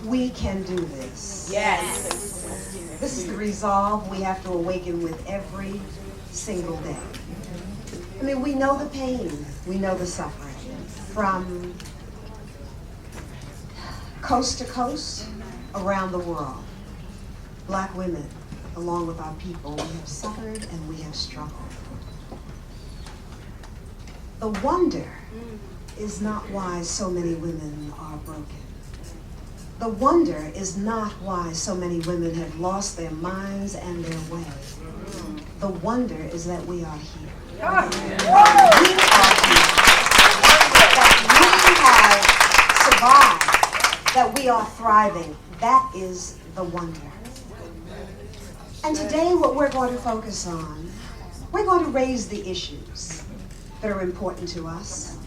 We can do this. Yes. This is the resolve we have to awaken with every single day. I mean, we know the pain, we know the suffering. From coast to coast, around the world, Black women, along with our people, we have suffered and we have struggled. The wonder is not why so many women are broken. The wonder is not why so many women have lost their minds and their way. The wonder is that we are here. We are here. That we have survived, that we are thriving. That is the wonder. And today what we're going to focus on, we're going to raise the issues that are important to us,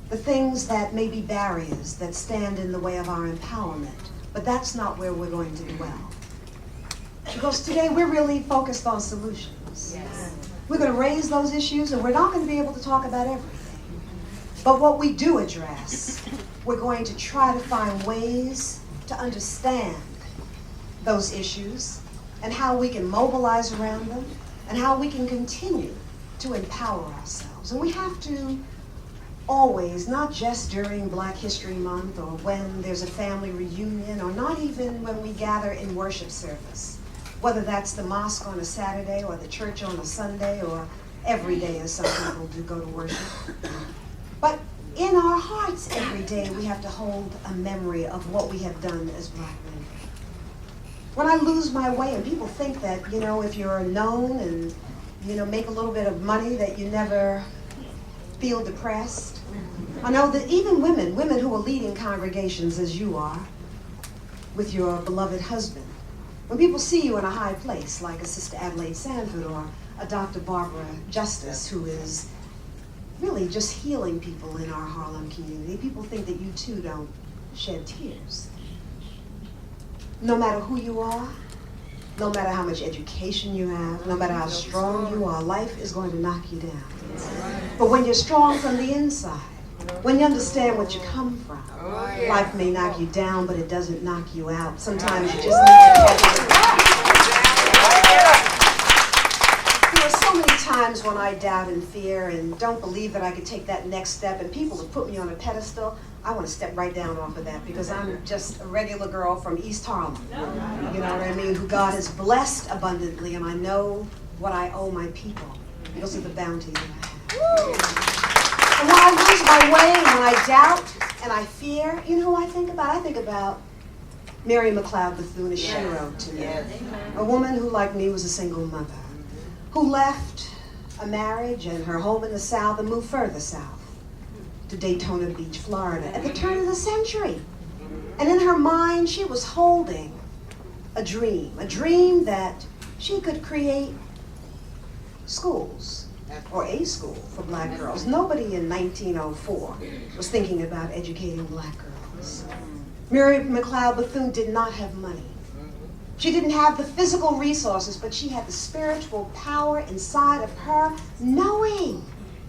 the things that may be barriers that stand in the way of our empowerment. But that's not where we're going to dwell. Because today we're really focused on solutions. Yes. We're going to raise those issues, and we're not going to be able to talk about everything. But what we do address, we're going to try to find ways to understand those issues and how we can mobilize around them and how we can continue to empower ourselves. And we have to always, not just during Black History Month or when there's a family reunion or not even when we gather in worship service, whether that's the mosque on a Saturday or the church on a Sunday or every day as some people do go to worship. But in our hearts every day we have to hold a memory of what we have done as Black women. When I lose my way and people think that, if you're known and, make a little bit of money that you never feel depressed. I know that even women who are leading congregations as you are, with your beloved husband, when people see you in a high place, like a Sister Adelaide Sanford or a Dr. Barbara Justice, who is really just healing people in our Harlem community, people think that you too don't shed tears. No matter who you are, no matter how much education you have, no matter how strong you are, life is going to knock you down. But when you're strong from the inside, when you understand what you come from, life may knock you down, but it doesn't knock you out. Sometimes you just need to catch it. There are so many times when I doubt and fear and don't believe that I could take that next step, and people have put me on a pedestal. I want to step right down off of that because I'm just a regular girl from East Harlem, you know what I mean, who God has blessed abundantly, and I know what I owe my people because of the bounty that I have. And when I lose my way, and when I doubt and I fear, you know who I think about? I think about Mary McLeod Bethune, as she wrote to me. A woman who, like me, was a single mother, who left a marriage and her home in the South and moved further south to Daytona Beach, Florida, at the turn of the century. And in her mind, she was holding a dream that she could create schools, or a school for Black girls. Nobody in 1904 was thinking about educating Black girls. Mary McLeod Bethune did not have money. She didn't have the physical resources, but she had the spiritual power inside of her, knowing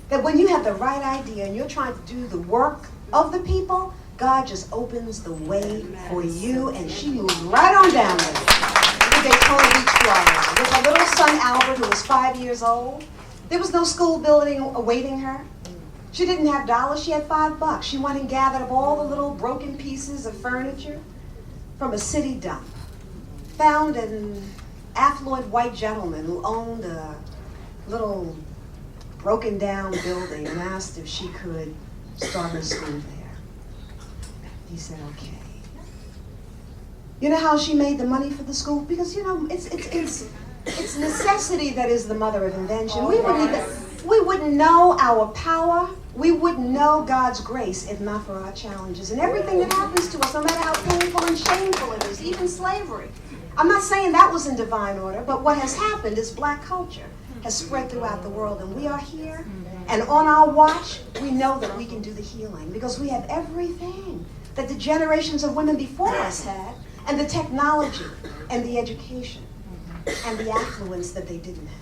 that when you have the right idea and you're trying to do the work of the people, God just opens the way for you, and she moved right on down there to Daytona Beach, Florida, with her little son Albert, who was 5 years old. There was no school building awaiting her. She didn't have dollars, she had $5. She went and gathered up all the little broken pieces of furniture from a city dump, found an affluent white gentleman who owned a little broken down building and asked if she could start her school there. He said, okay. You know how she made the money for the school? Because, it's necessity that is the mother of invention. We wouldn't know our power. We wouldn't know God's grace if not for our challenges. And everything that happens to us, no matter how painful and shameful it is, even slavery. I'm not saying that was in divine order, but what has happened is Black culture has spread throughout the world, and we are here, and on our watch, we know that we can do the healing because we have everything that the generations of women before us had, and the technology, and the education, and the affluence that they didn't have.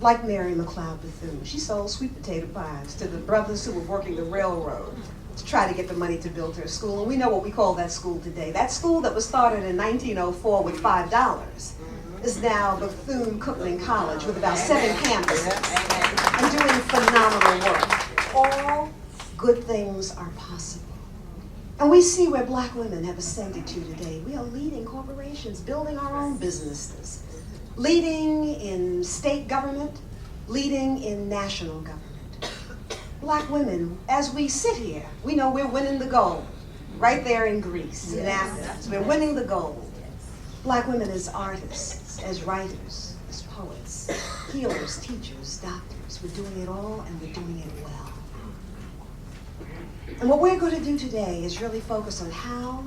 Like Mary McLeod Bethune, she sold sweet potato pies to the brothers who were working the railroad to try to get the money to build her school. And we know what we call that school today. That school that was started in 1904 with $5 is now Bethune-Cookman College with about 7 campuses and doing phenomenal work. All good things are possible. And we see where black women have ascended to today. We are leading corporations, building our own businesses, leading in state government, leading in national government. Black women, as we sit here, we know we're winning the gold right there in Greece, in Athens. We're winning the gold. Black women as artists, as writers, as poets, healers, teachers, doctors. We're doing it all, and we're doing it well. And what we're going to do today is really focus on how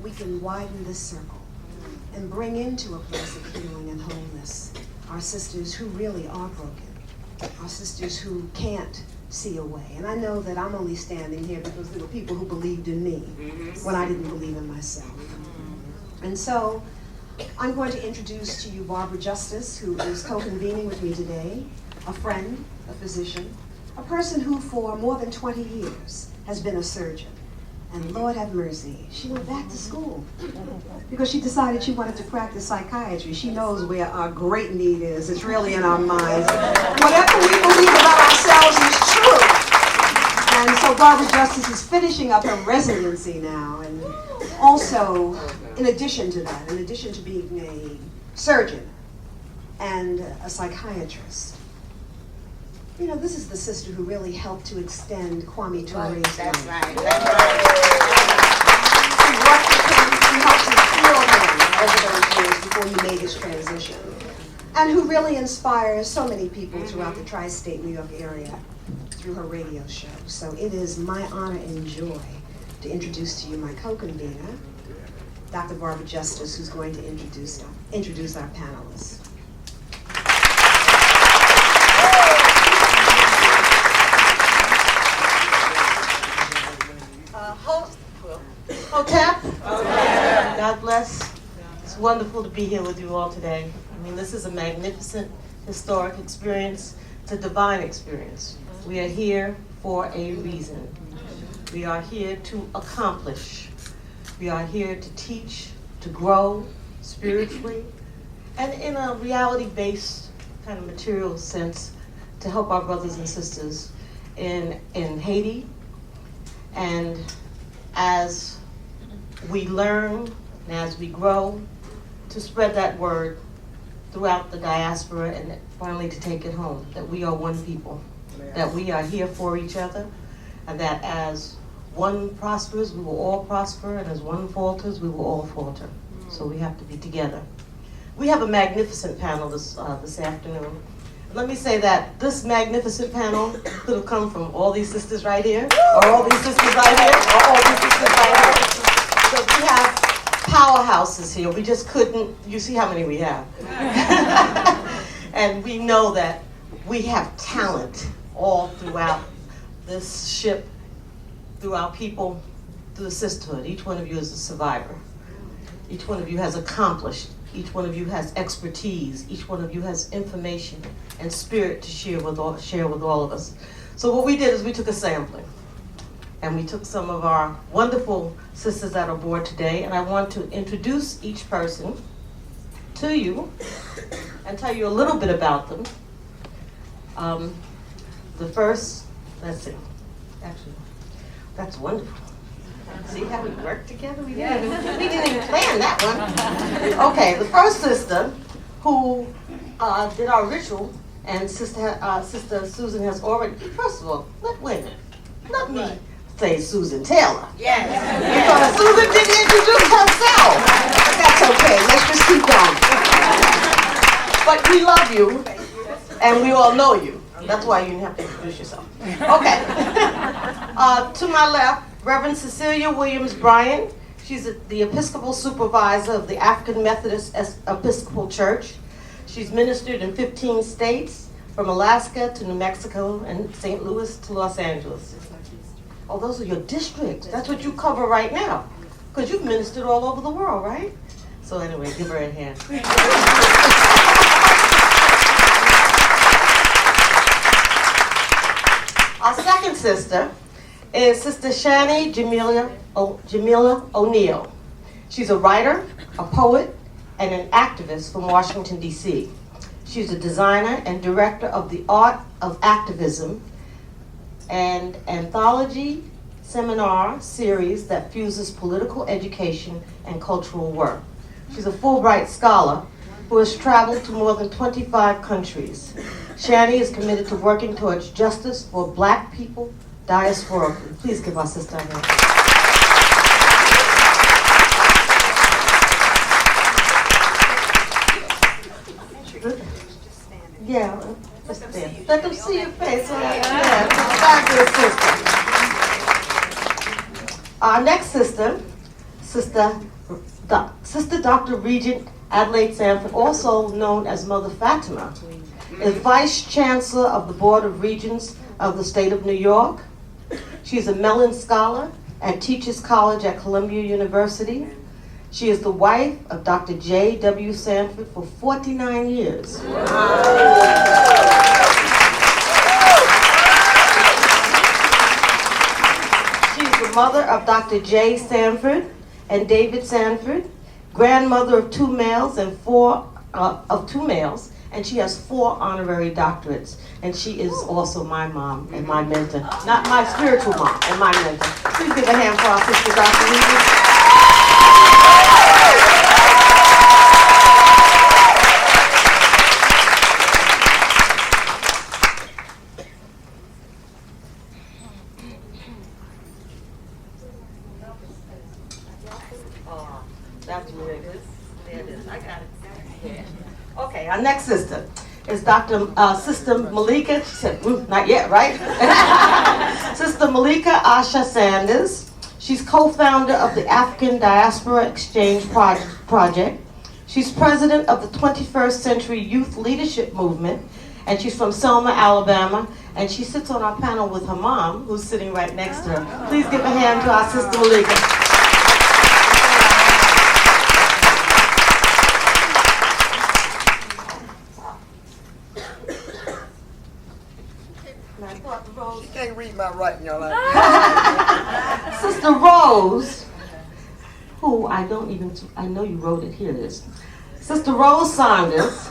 we can widen this circle and bring into a place of healing and wholeness our sisters who really are broken, our sisters who can't see a way. And I know that I'm only standing here because there were people who believed in me when I didn't believe in myself. And so I'm going to introduce to you Barbara Justice, who is co-convening with me today, a friend, a physician, a person who for more than 20 years has been a surgeon. And Lord have mercy, she went back to school because she decided she wanted to practice psychiatry. She knows where our great need is. It's really in our minds. Whatever we believe about ourselves is true. And so Barbara Justice is finishing up her residency now. And also, in addition to that, in addition to being a surgeon and a psychiatrist, you know, this is the sister who really helped to extend Kwame Ture's life. That's right. She helped to heal him over those years before he made his transition. And who really inspires so many people throughout the tri-state New York area through her radio show. So it is my honor and joy to introduce to you my co-convener, Dr. Barbara Justice, who's going to introduce our panelists. Hotep. God bless. It's wonderful to be here with you all today. I mean, this is a magnificent, historic experience. It's a divine experience. We are here for a reason. We are here to accomplish. We are here to teach, to grow spiritually, and in a reality-based kind of material sense to help our brothers and sisters in Haiti. And as we learn and as we grow, to spread that word throughout the diaspora and finally to take it home, that we are one people, that we are here for each other, and that as one prospers, we will all prosper, and as one falters, we will all falter. So we have to be together. We have a magnificent panel this afternoon. Let me say that this magnificent panel could have come from all these sisters right here, or all these sisters right here, or all these sisters right here. So we have powerhouses here. We just couldn't, you see how many we have. And we know that we have talent all throughout this ship, through our people, through the sisterhood. Each one of you is a survivor. Each one of you has accomplished. Each one of you has expertise. Each one of you has information and spirit to share with all of us. So what we did is we took a sampling. And we took some of our wonderful sisters that are aboard today, and I want to introduce each person to you and tell you a little bit about them. The first, let's see, actually, that's wonderful. See how we work together? We didn't even plan that one. Okay, the first sister who did our ritual, and Sister Susan has already, first of all, wait a minute, let me say Susan Taylor. Yes. Because Susan didn't introduce herself. But that's okay, let's just keep going. But we love you, and we all know you. That's why you didn't have to introduce yourself. Okay. To my left, Reverend Cecilia Williams Bryan. She's the Episcopal Supervisor of the African Methodist Episcopal Church. She's ministered in 15 states, from Alaska to New Mexico and St. Louis to Los Angeles. Oh, those are your districts. That's what you cover right now. Because you've ministered all over the world, right? So anyway, give her a hand. Our second sister is Sister Shani Jamila O'Neill. She's a writer, a poet, and an activist from Washington, D.C. She's a designer and director of the Art of Activism, an anthology seminar series that fuses political education and cultural work. She's a Fulbright scholar who has traveled to more than 25 countries. Shani is committed to working towards justice for Black people diasporically. Please give our sister a hand. Yeah, just stand. Let them see your face. Yeah, fabulous sister. Our next sister, Sister Dr. Regent Adelaide Sanford, also known as Mother Fatima, is Vice Chancellor of the Board of Regents of the State of New York. She's a Mellon Scholar at Teachers College at Columbia University. She is the wife of Dr. J.W. Sanford for 49 years. She's the mother of Dr. J. Sanford and David Sanford, grandmother of two males, and she has 4 honorary doctorates. And she is also my mom and my mentor. Not my spiritual mom, and my mentor. Please give a hand for our sister, Dr. Regent. Oh, that's where it is. There it is. I got it. Yeah. Okay, our next sister is Sister Malika. She said, not yet, right? Sister Malika Asha Sanders. She's co-founder of the African Diaspora Exchange Project. She's president of the 21st Century Youth Leadership Movement, and she's from Selma, Alabama, and she sits on our panel with her mom, who's sitting right next to her. Please give a hand to our Sister Malika. You can't read my writing, y'all. Sister Rose, who I know you wrote it, here it is. Sister Rose Saunders,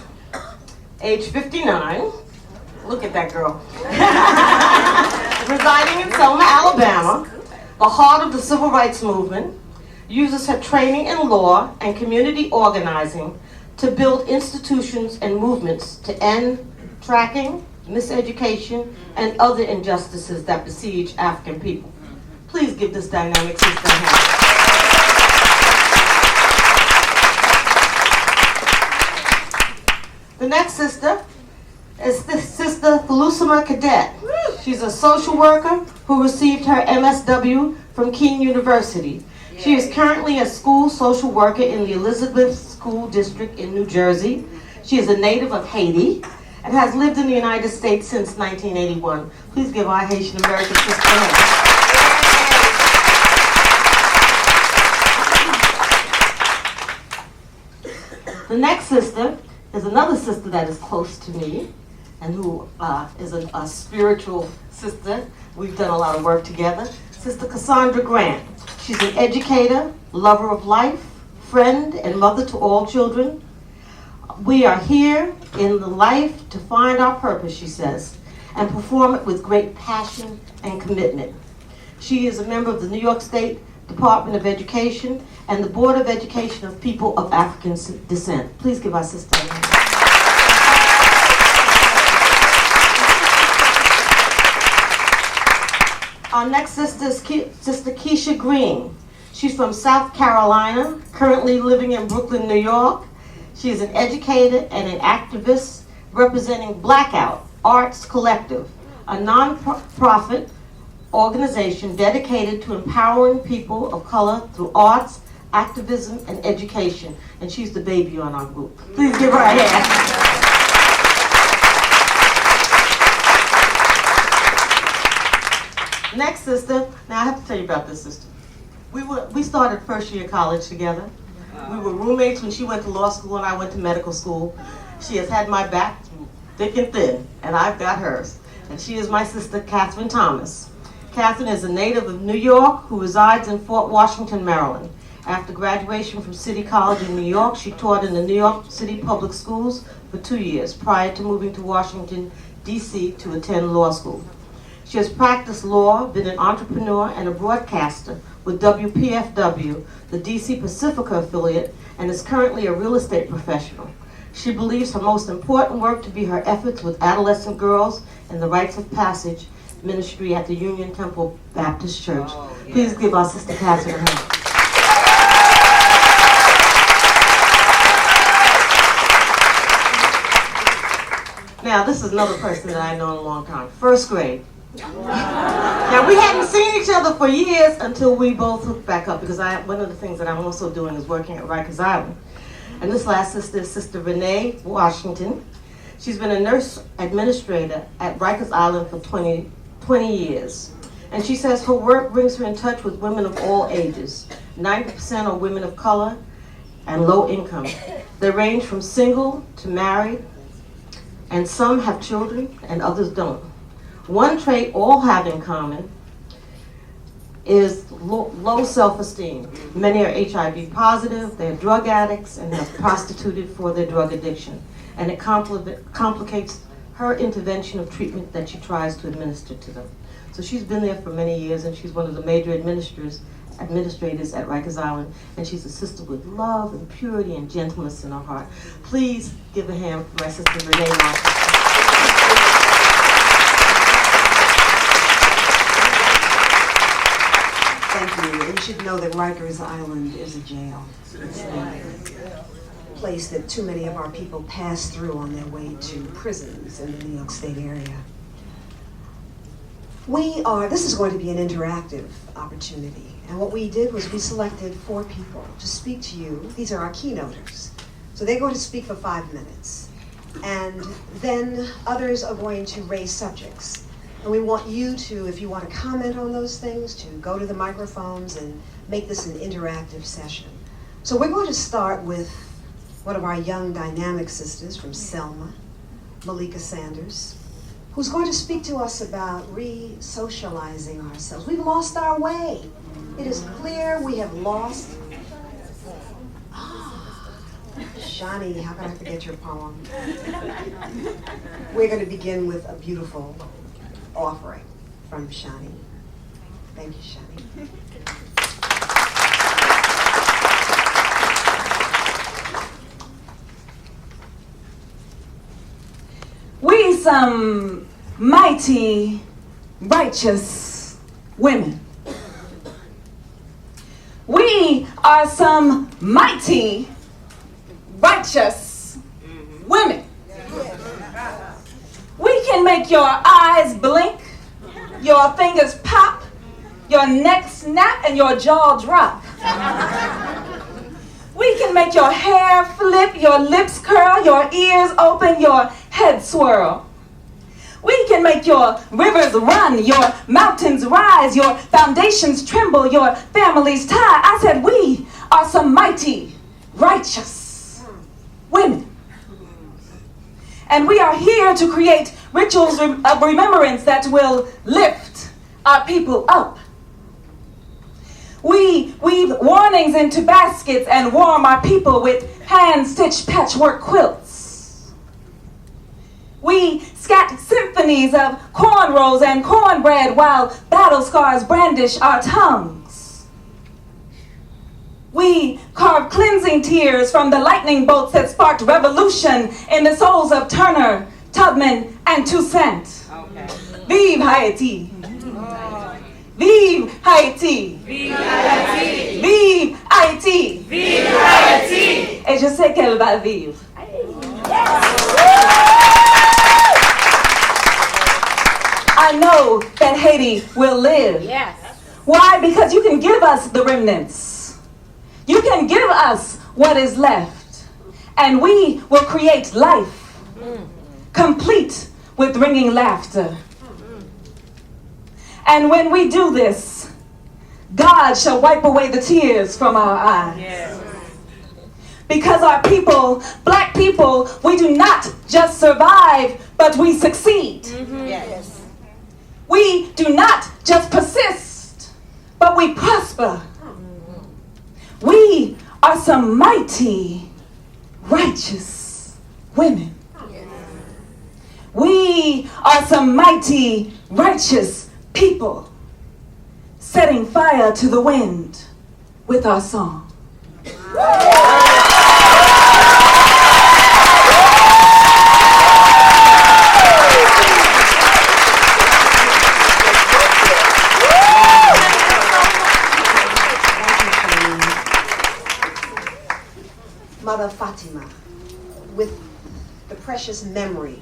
age 59, look at that girl, residing in Selma, Alabama, the heart of the civil rights movement, uses her training in law and community organizing to build institutions and movements to end tracking, miseducation, and other injustices that besiege African people. Please give this dynamic sister a hand. The next sister is Sister Felusima Cadet. She's a social worker who received her MSW from Keene University. She is currently a school social worker in the Elizabeth School District in New Jersey. She is a native of Haiti and has lived in the United States since 1981. Please give our Haitian American sister a hand. The next sister is another sister that is close to me and who is a spiritual sister. We've done a lot of work together. Sister Cassandra Grant. She's an educator, lover of life, friend, and mother to all children. We are here in the life to find our purpose, she says, and perform it with great passion and commitment. She is a member of the New York State Department of Education and the Board of Education of People of African Descent. Please give our sister a hand. Our next sister is Sister Keisha Green. She's from South Carolina, currently living in Brooklyn, New York. She is an educator and an activist representing Blackout Arts Collective, a non-profit organization dedicated to empowering people of color through arts, activism, and education. And she's the baby on our group. Please give her a hand. Next sister, now I have to tell you about this sister. We started first year college together. We were roommates when she went to law school and I went to medical school. She has had my back through thick and thin, and I've got hers. And she is my sister, Catherine Thomas. Catherine is a native of New York who resides in Fort Washington, Maryland. After graduation from City College in New York, she taught in the New York City Public Schools for 2 years prior to moving to Washington, D.C. to attend law school. She has practiced law, been an entrepreneur, and a broadcaster with WPFW, the D.C. Pacifica affiliate, and is currently a real estate professional. She believes her most important work to be her efforts with adolescent girls and the rites of passage ministry at the Union Temple Baptist Church. Please give our sister Catherine a hand. Now, this is another person that I've known a long time. First grade. Now, we hadn't seen each other for years until we both hooked back up, because one of the things that I'm also doing is working at Rikers Island. And this last sister is Sister Renee Washington. She's been a nurse administrator at Rikers Island for 20 years. And she says her work brings her in touch with women of all ages. 90% are women of color and low income. They range from single to married, and some have children and others don't. One trait all have in common is low self-esteem. Many are HIV positive, they're drug addicts, and have prostituted for their drug addiction. And it complicates her intervention of treatment that she tries to administer to them. So she's been there for many years, and she's one of the major administrators at Rikers Island, and she's a sister with love and purity and gentleness in her heart. Please give a hand for my sister Renee Washington. Thank you. And you should know that Rikers Island is a jail. It's a place that too many of our people pass through on their way to prisons in the New York State area. This is going to be an interactive opportunity. And what we did was we selected 4 people to speak to you. These are our keynoters. So they're going to speak for 5 minutes. And then others are going to raise subjects. And we want you to, if you want to comment on those things, to go to the microphones and make this an interactive session. So we're going to start with one of our young dynamic sisters from Selma, Malika Sanders, who's going to speak to us about re-socializing ourselves. We've lost our way. It is clear we have lost. Shani, how can I forget your poem? We're going to begin with a beautiful offering from Shani. Thank you, Shani. We some mighty, righteous women. We are some mighty, righteous women. We can make your eyes blink, your fingers pop, your neck snap, and your jaw drop. We can make your hair flip, your lips curl, your ears open, your head swirl. We can make your rivers run, your mountains rise, your foundations tremble, your families tie. I said we are some mighty, righteous women. And we are here to create rituals of remembrance that will lift our people up. We weave warnings into baskets and warm our people with hand-stitched patchwork quilts. We scat symphonies of cornrows and cornbread while battle scars brandish our tongues. We carve cleansing tears from the lightning bolts that sparked revolution in the souls of Turner, Tubman, and Toussaint. Okay. Vive Haiti! Vive Haïti! Vive Haïti! Vive Haïti! Vive Haïti! Et je sais qu'elle va vivre. I know that Haiti will live. Yes. Why? Because you can give us the remnants. You can give us what is left. And we will create life, complete with ringing laughter. And when we do this, God shall wipe away the tears from our eyes. Yes. Because our people, black people, we do not just survive, but we succeed. Mm-hmm. Yes. We do not just prosper. We are some mighty, righteous women. We are some mighty, righteous people, setting fire to the wind with our song. Mother Fatima, with the precious memory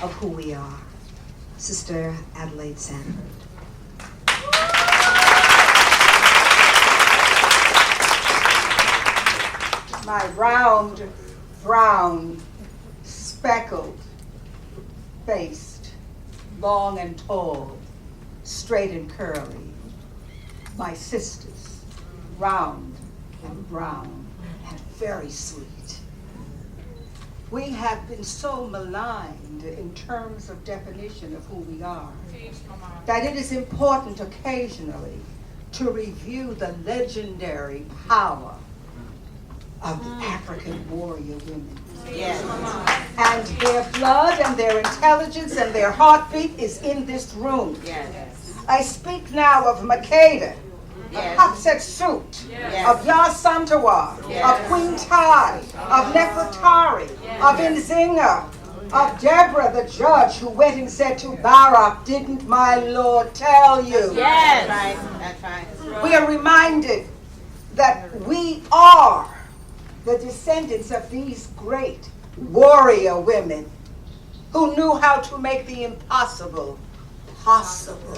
of who we are, Sister Adelaide Sanford. My round, brown, speckled, faced, long and tall, straight and curly. My sisters, round and brown and very sweet. We have been so maligned in terms of definition of who we are that it is important occasionally to review the legendary power of the African warrior women. Yes. And their blood and their intelligence and their heartbeat is in this room. Yes. I speak now of Makeda, Yes. of Hatshepsut, Yes. of Yasantawa, Yes. of Queen Tai, of Nefertari, of Nzinga, of Deborah the judge who went and said to Barak, "Didn't my Lord tell you?" Yes. That's right. We are reminded that we are the descendants of these great warrior women who knew how to make the impossible possible.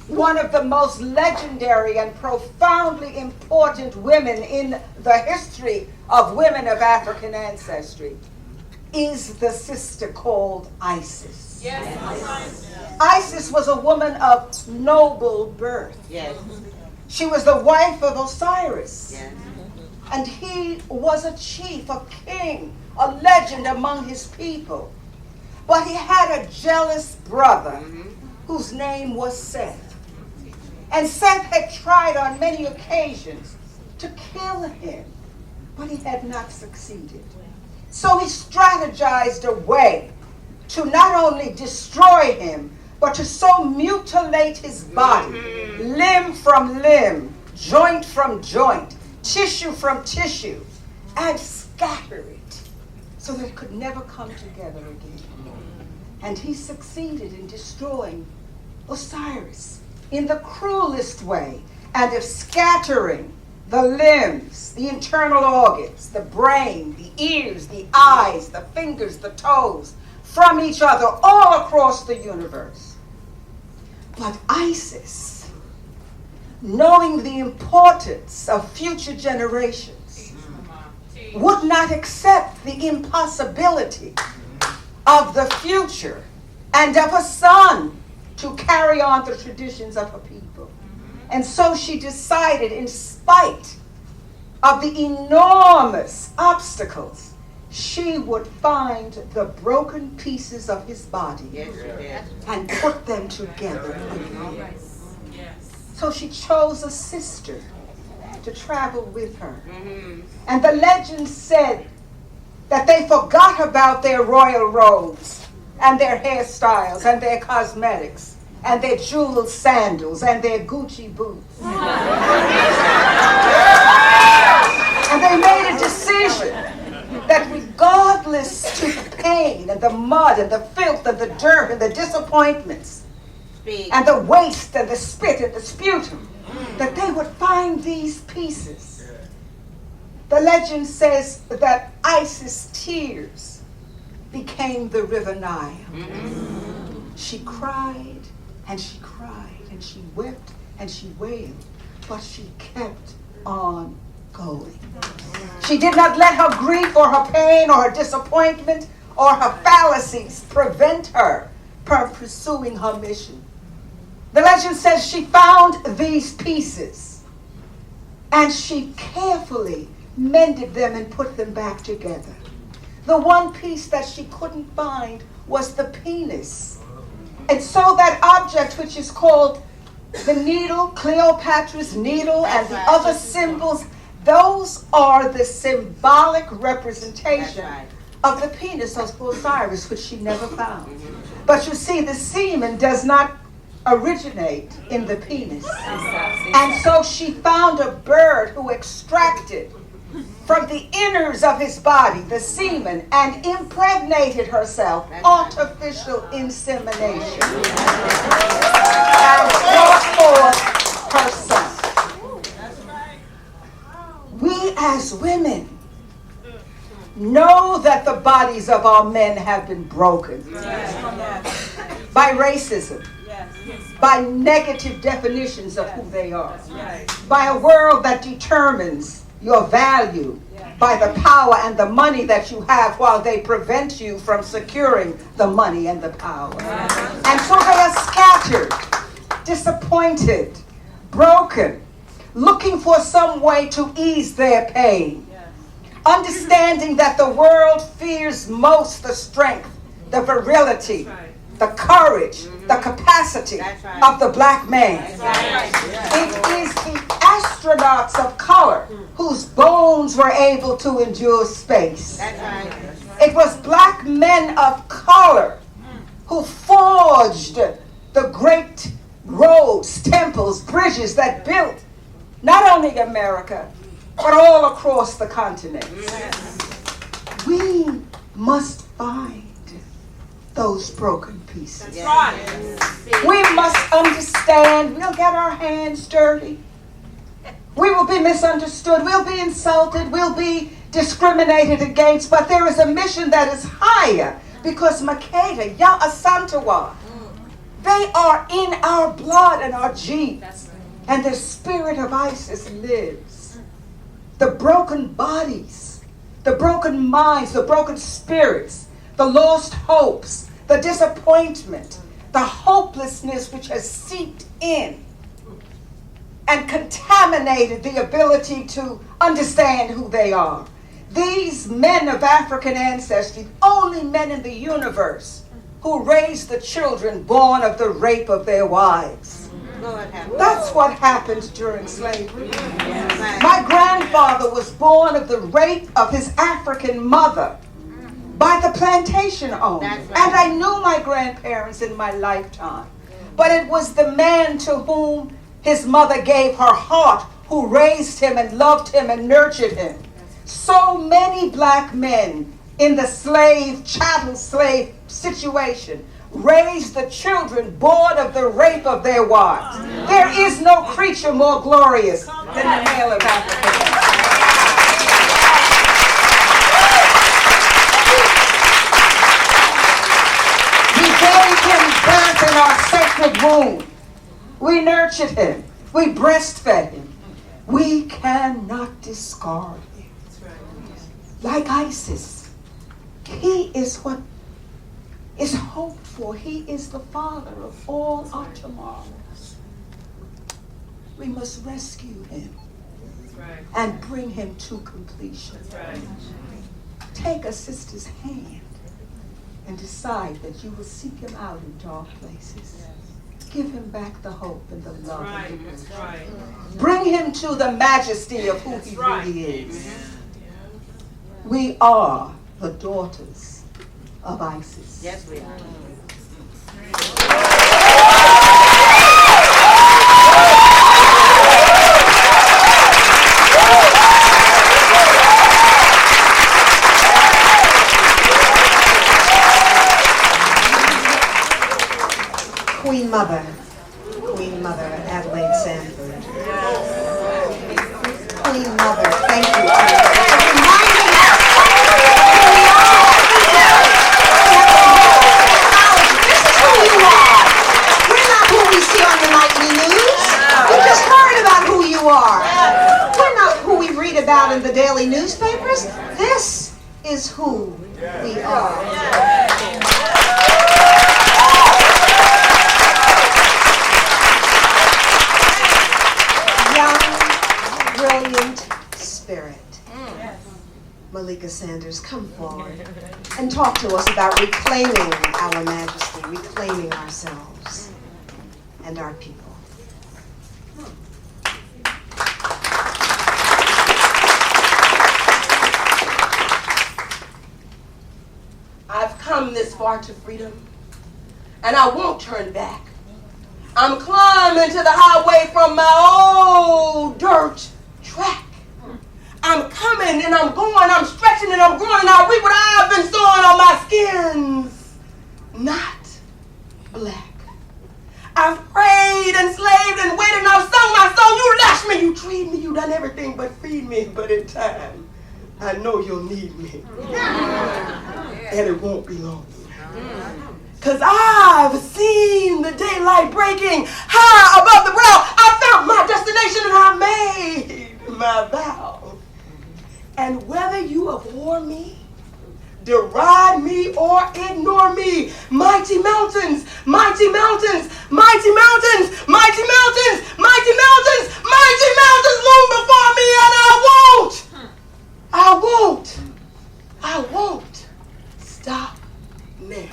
One of the most legendary and profoundly important women in the history of women of African ancestry is the sister called Isis. Isis was a woman of noble birth. Yes. She was the wife of Osiris. Yes. And he was a chief, a king, a legend among his people. But he had a jealous brother whose name was Seth. And Seth had tried on many occasions to kill him, but he had not succeeded. So he strategized a way to not only destroy him, but to so mutilate his body, limb from limb, joint from joint, tissue from tissue, and scatter it so that it could never come together again. And he succeeded in destroying Osiris in the cruelest way, and of scattering the limbs, the internal organs, the brain, the ears, the eyes, the fingers, the toes, from each other all across the universe. But Isis, knowing the importance of future generations, would not accept the impossibility of the future and of a son to carry on the traditions of her people. And so she decided, in spite of the enormous obstacles, she would find the broken pieces of his body and put them together again. So she chose a sister to travel with her. And the legend said that they forgot about their royal robes and their hairstyles and their cosmetics and their jeweled sandals and their Gucci boots. And they made a decision that regardless to the pain and the mud and the filth and the dirt and the disappointments and the waste and the spit and the sputum, that they would find these pieces. The legend says that Isis' tears became the river Nile. She cried and she cried and she wept and she wailed, but she kept on going. She did not let her grief or her pain or her disappointment or her fallacies prevent her from pursuing her mission. The legend says she found these pieces and she carefully mended them and put them back together. The one piece that she couldn't find was the penis. And so that object, which is called The needle, Cleopatra's needle, and the other symbols, those are the symbolic representation of the penis of Osiris, which she never found. But you see, the semen does not originate in the penis. And so she found a bird who extracted from the innards of his body the semen and impregnated herself, artificial insemination, and brought forth her son. We as women know that the bodies of our men have been broken by racism, by negative definitions of who they are, by a world that determines your value by the power and the money that you have, while they prevent you from securing the money and the power. And so they are scattered, disappointed, broken, looking for some way to ease their pain, understanding that the world fears most the strength, the virility, the courage, the capacity of the black man. It is the astronauts of color whose bones were able to endure space. It was black men of color who forged the great roads, temples, bridges that built not only America, but all across the continent. We must find those broken pieces. We must understand. We'll get our hands dirty. We will be misunderstood. We'll be insulted. We'll be discriminated against. But there is a mission that is higher, because Makeda, Ya Asantawa, they are in our blood and our genes. And the spirit of Isis lives. The broken bodies, the broken minds, the broken spirits, the lost hopes, the disappointment, the hopelessness which has seeped in and contaminated the ability to understand who they are. These men of African ancestry, only men in the universe who raised the children born of the rape of their wives. That's what happened during slavery. My grandfather was born of the rape of his African mother by the plantation owner. And I knew my grandparents in my lifetime. But it was the man to whom his mother gave her heart, who raised him and loved him and nurtured him. So many black men in the chattel slave situation raised the children born of the rape of their wives. There is no creature more glorious than the male of Africa. We gave him birth in our sacred womb. We nurtured him. We breastfed him. We cannot discard him. Like Isis, he is what is hoped for. He is the father of all our tomorrows. We must rescue him and bring him to completion. Take a sister's hand and decide that you will seek him out in dark places. Give him back the hope and the love. Bring him to the majesty of who he really is. We are the daughters of Isis. Yes, we are. Queen Mother Adelaide Sanford. Queen Mother, thank you for reminding us who we are. This is who you are. We're not who we see on the nightly news. We just heard about who you are. We're not who we read about in the daily newspapers. This is who we are. Brilliant spirit. Malika Sanders, come forward and talk to us about reclaiming our majesty, reclaiming ourselves and our people. I've come this far to freedom, and I won't turn back. I'm climbing to the highway from my old dirt track. I'm coming and I'm going, I'm stretching and I'm growing, and I reap what I've been sowing on my skin's not black. I've prayed and slaved and waited and I've sung my song. You lashed me, you treated me, you done everything but feed me. But in time, I know you'll need me. And it won't be long. Because I've seen the daylight breaking high above the brow. I found my destination and I made my vow. And whether you abhor me, deride me, or ignore me, mighty mountains, mighty mountains, mighty mountains, mighty mountains, mighty mountains, mighty mountains loom before me, and I won't stop now.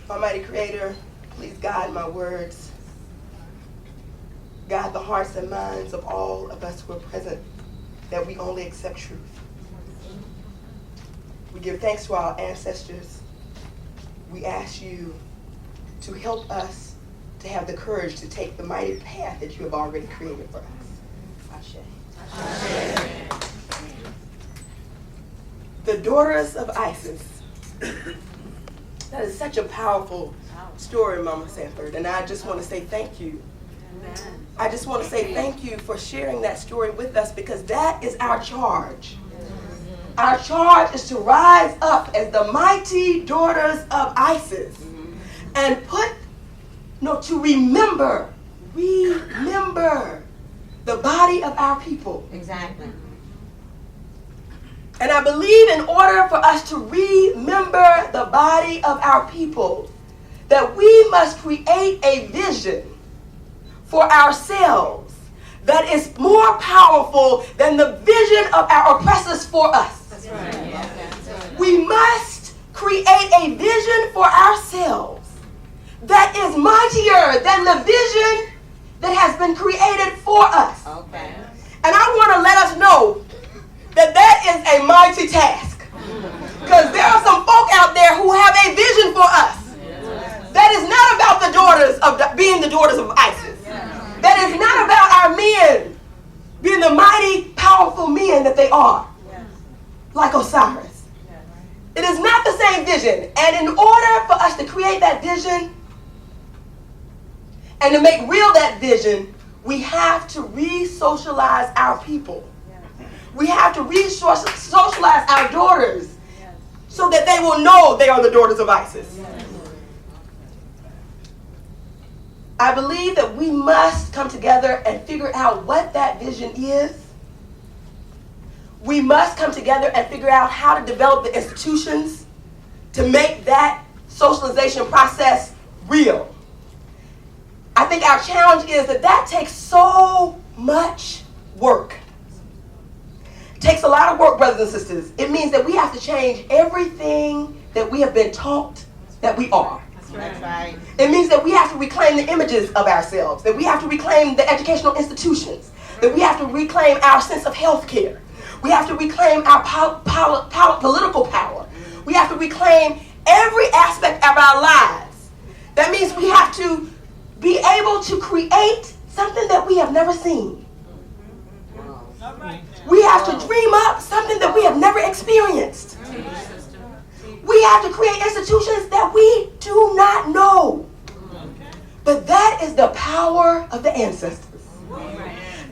Almighty Creator, please guide my words. Guide the hearts and minds of all of us who are present, that we only accept truth. We give thanks to our ancestors. We ask you to help us to have the courage to take the mighty path that you have already created for us. Ashe. Ashe. The daughters of Isis. That is such a powerful story, Mama Sanford, and I just want to say thank you. Amen. I just want to say thank you for sharing that story with us, because that is our charge. Our charge is to rise up as the mighty daughters of Isis and to remember the body of our people. Exactly. And I believe in order for us to remember the body of our people, that we must create a vision for ourselves that is more powerful than the vision of our oppressors for us. That's right. Yeah. We must create a vision for ourselves that is mightier than the vision that has been created for us. Okay. And I want to let us know that is a mighty task. Because there are some folk out there who have a vision for us that is not about the daughters of being the daughters of Isis. That is not about our men being the mighty, powerful men that they are, like Osiris. It is not the same vision. And in order for us to create that vision and to make real that vision, we have to re-socialize our people. We have to re-socialize our daughters so that they will know they are the daughters of Isis. I believe that we must come together and figure out what that vision is. We must come together and figure out how to develop the institutions to make that socialization process real. I think our challenge is that takes so much work. It takes a lot of work, brothers and sisters. It means that we have to change everything that we have been taught that we are. That's right. It means that we have to reclaim the images of ourselves, that we have to reclaim the educational institutions, that we have to reclaim our sense of health care. We have to reclaim our political power. We have to reclaim every aspect of our lives. That means we have to be able to create something that we have never seen. We have to dream up something that we have never experienced. We have to create institutions that we do not know. But that is the power of the ancestors.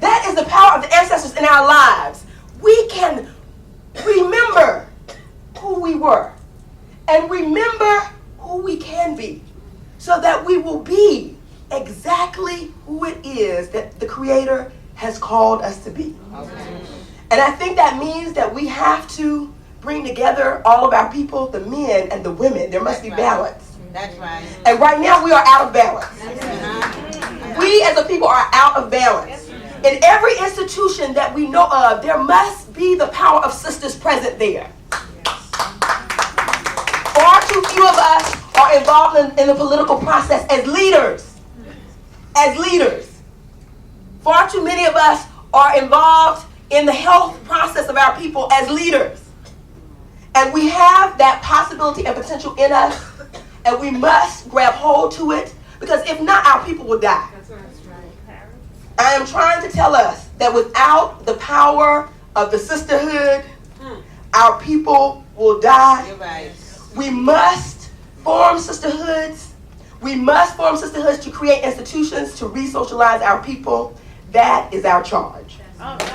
That is the power of the ancestors in our lives. We can remember who we were and remember who we can be, so that we will be exactly who it is that the Creator has called us to be. And I think that means that we have to bring together all of our people, the men and the women. There must be balance. That's right. And right now we are out of balance. We as a people are out of balance. In every institution that we know of, there must be the power of sisters present there. are involved in the political process as leaders. As leaders. Far too many of us are involved in the health process of our people as leaders. And we have that possibility and potential in us, and we must grab hold to it, because if not, our people will die. I am trying to tell us that without the power of the sisterhood, our people will die. You're right. We must form sisterhoods. We must form sisterhoods to create institutions to re-socialize our people. That is our charge. Thank you,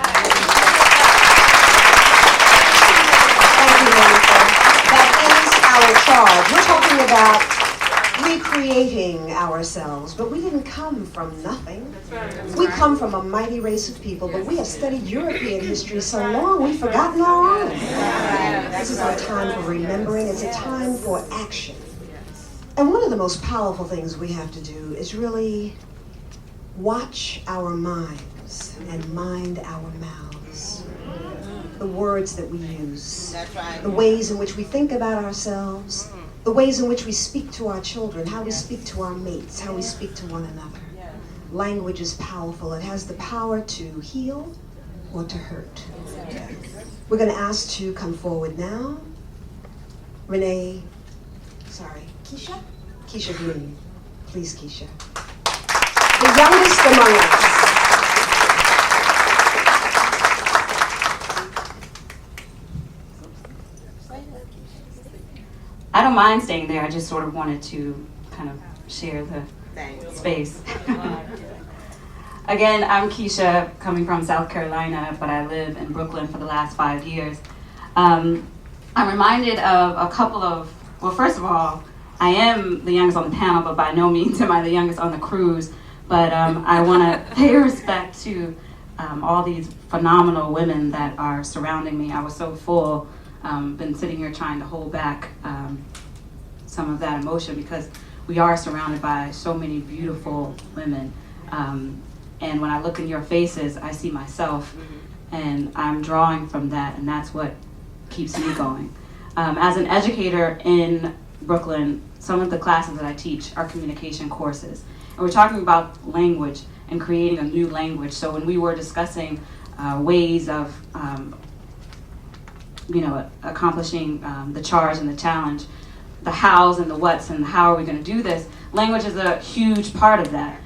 Monica. That is our charge. We're talking about recreating ourselves, but we didn't come from nothing. We come from a mighty race of people, but we have studied European history so long we've forgotten our own. This is our time for remembering. It's a time for action. And one of the most powerful things we have to do is really watch our minds and mind our mouths. The words that we use. That's right. The ways in which we think about ourselves. The ways in which we speak to our children, how we speak to our mates, how we speak to one another. Language is powerful. It has the power to heal or to hurt. We're going to ask to come forward now. Keisha? Keisha Green. Please, Keisha. The youngest among us. I don't mind staying there. I just sort of wanted to kind of share the space. Again, I'm Keisha, coming from South Carolina, but I live in Brooklyn for the last 5 years. I'm reminded of a couple of, well, first of all, I am the youngest on the panel, but by no means am I the youngest on the cruise. But I want to pay respect to all these phenomenal women that are surrounding me. I was so full. Been sitting here trying to hold back some of that emotion, because we are surrounded by so many beautiful women. And when I look in your faces, I see myself, and I'm drawing from that, and that's what keeps me going. As an educator in Brooklyn, some of the classes that I teach are communication courses. And we're talking about language and creating a new language. So when we were discussing ways of accomplishing the charge and the challenge, the hows and the whats and how are we going to do this, language is a huge part of that.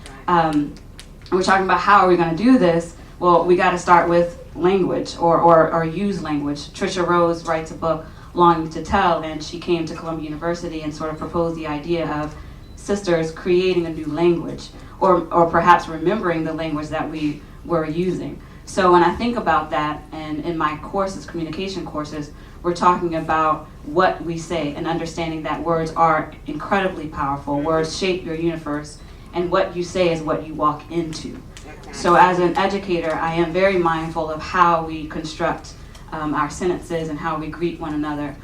We're talking about how are we going to do this. Well, we got to start with language or use language. Trisha Rose writes a book, Longing to Tell, and she came to Columbia University and sort of proposed the idea of sisters creating a new language, or perhaps remembering the language that we were using. So when I think about that, and in my courses, communication courses, we're talking about what we say and understanding that words are incredibly powerful. Words shape your universe, and what you say is what you walk into. So as an educator, I am very mindful of how we construct our sentences and how we greet one another.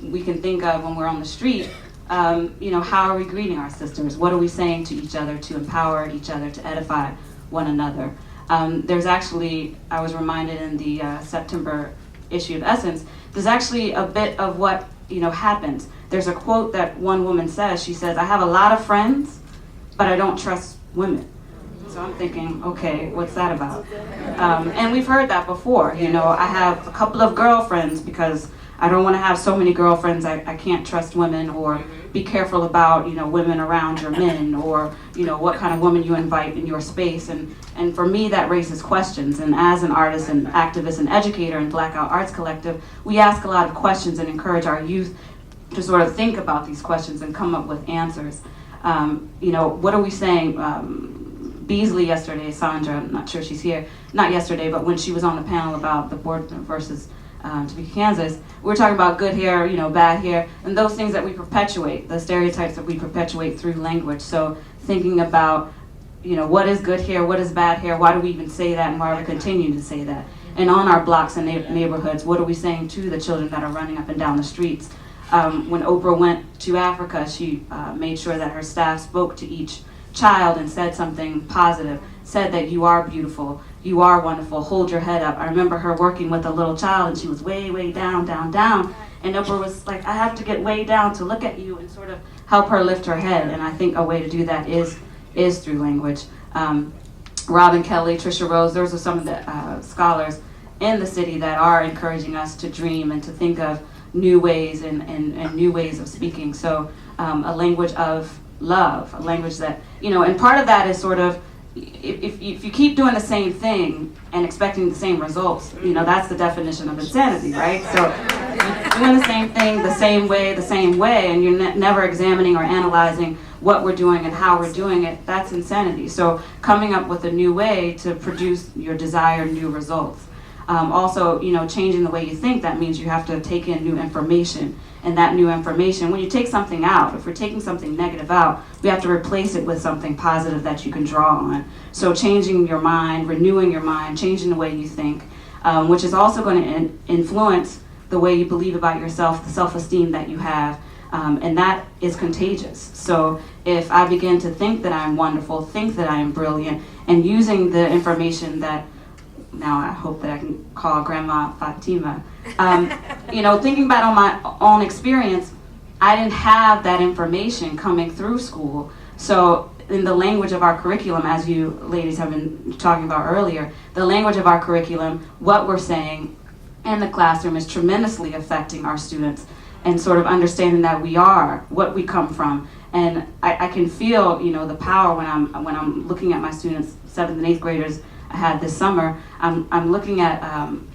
We can think of when we're on the street, how are we greeting our sisters? What are we saying to each other to empower each other, to edify one another? There's actually, I was reminded in the September issue of Essence, there's actually a bit of what happens. There's a quote that one woman says. She says, "I have a lot of friends, but I don't trust women." So I'm thinking, okay, what's that about? And we've heard that before. I have a couple of girlfriends because I don't want to have so many girlfriends. I can't trust women, or be careful about women around your men, or what kind of woman you invite in your space. And for me, that raises questions. And as an artist and activist and educator in Blackout Arts Collective, we ask a lot of questions and encourage our youth to sort of think about these questions and come up with answers. What are we saying? Beasley yesterday, Sandra, I'm not sure she's here, not yesterday, but when she was on the panel about the board versus Topeka, Kansas, we were talking about good hair, bad hair, and those things that we perpetuate, the stereotypes that we perpetuate through language. So thinking about, what is good hair, what is bad hair, why do we even say that, and why are we continuing to say that? And on our blocks and neighborhoods, what are we saying to the children that are running up and down the streets? When Oprah went to Africa, she made sure that her staff spoke to each child and said something positive, said that you are beautiful, you are wonderful, hold your head up. I remember her working with a little child, and she was way, way down, down, down. And Oprah was like, I have to get way down to look at you and sort of help her lift her head. And I think a way to do that is through language. Robin Kelly, Trisha Rose, those are some of the scholars in the city that are encouraging us to dream and to think of new ways and new ways of speaking. So a language of love, a language that, and part of that is sort of, if you keep doing the same thing and expecting the same results, that's the definition of insanity, right? So if you're doing the same thing the same way, and you're never examining or analyzing what we're doing and how we're doing it, that's insanity. So coming up with a new way to produce your desired new results. Also, changing the way you think, that means you have to take in new information. And that new information, when you take something out, if we're taking something negative out, we have to replace it with something positive that you can draw on. So changing your mind, renewing your mind, changing the way you think, which is also going to influence the way you believe about yourself, the self-esteem that you have, and that is contagious. So if I begin to think that I'm wonderful, think that I am brilliant, and using the information that, now I hope that I can call Grandma Fatima, thinking back on my own experience, I didn't have that information coming through school. So in the language of our curriculum, as you ladies have been talking about earlier, the language of our curriculum, what we're saying in the classroom is tremendously affecting our students, and sort of understanding that we are what we come from. And I can feel, the power when I'm looking at my students, 7th and 8th graders I had this summer. I'm looking at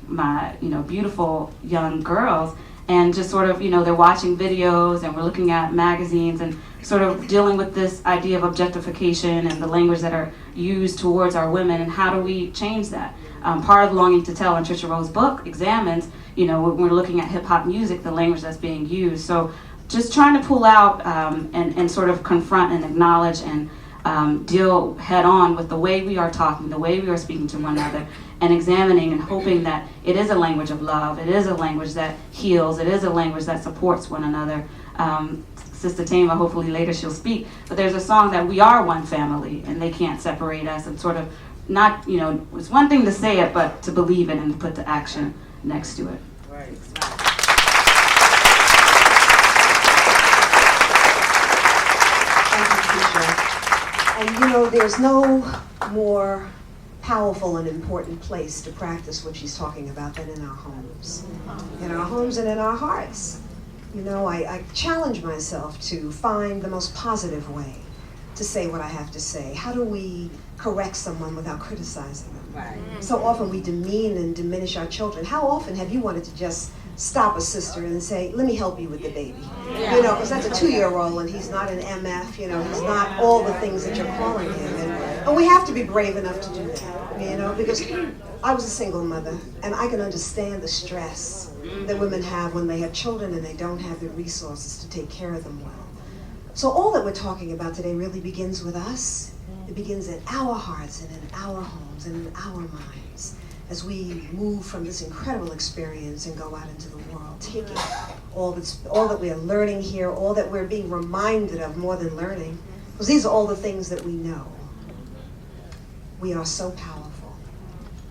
my beautiful young girls, and just sort of they're watching videos, and we're looking at magazines, and sort of dealing with this idea of objectification and the language that are used towards our women, and how do we change that? Part of Longing to Tell in Trisha Rose's book examines, when we're looking at hip hop music, the language that's being used. So just trying to pull out and sort of confront and acknowledge and deal head on with the way we are talking, the way we are speaking to one another, and examining and hoping that it is a language of love, it is a language that heals, it is a language that supports one another. Sister Tama, hopefully later she'll speak, but there's a song that we are one family and they can't separate us, and sort of not, it's one thing to say it, but to believe it and to put the action next to it. Right. And there's no more powerful and important place to practice what she's talking about than in our homes. In our homes and in our hearts. I challenge myself to find the most positive way to say what I have to say. How do we correct someone without criticizing them? Right. So often we demean and diminish our children. How often have you wanted to just stop a sister and say, let me help you with the baby? Because that's a 2-year-old and he's not an MF, he's not all the things that you're calling him. And we have to be brave enough to do that, because I was a single mother, and I can understand the stress that women have when they have children and they don't have the resources to take care of them well. So all that we're talking about today really begins with us. It begins in our hearts and in our homes and in our minds as we move from this incredible experience and go out into the world, taking all that we are learning here, all that we're being reminded of more than learning, because these are all the things that we know. We are so powerful.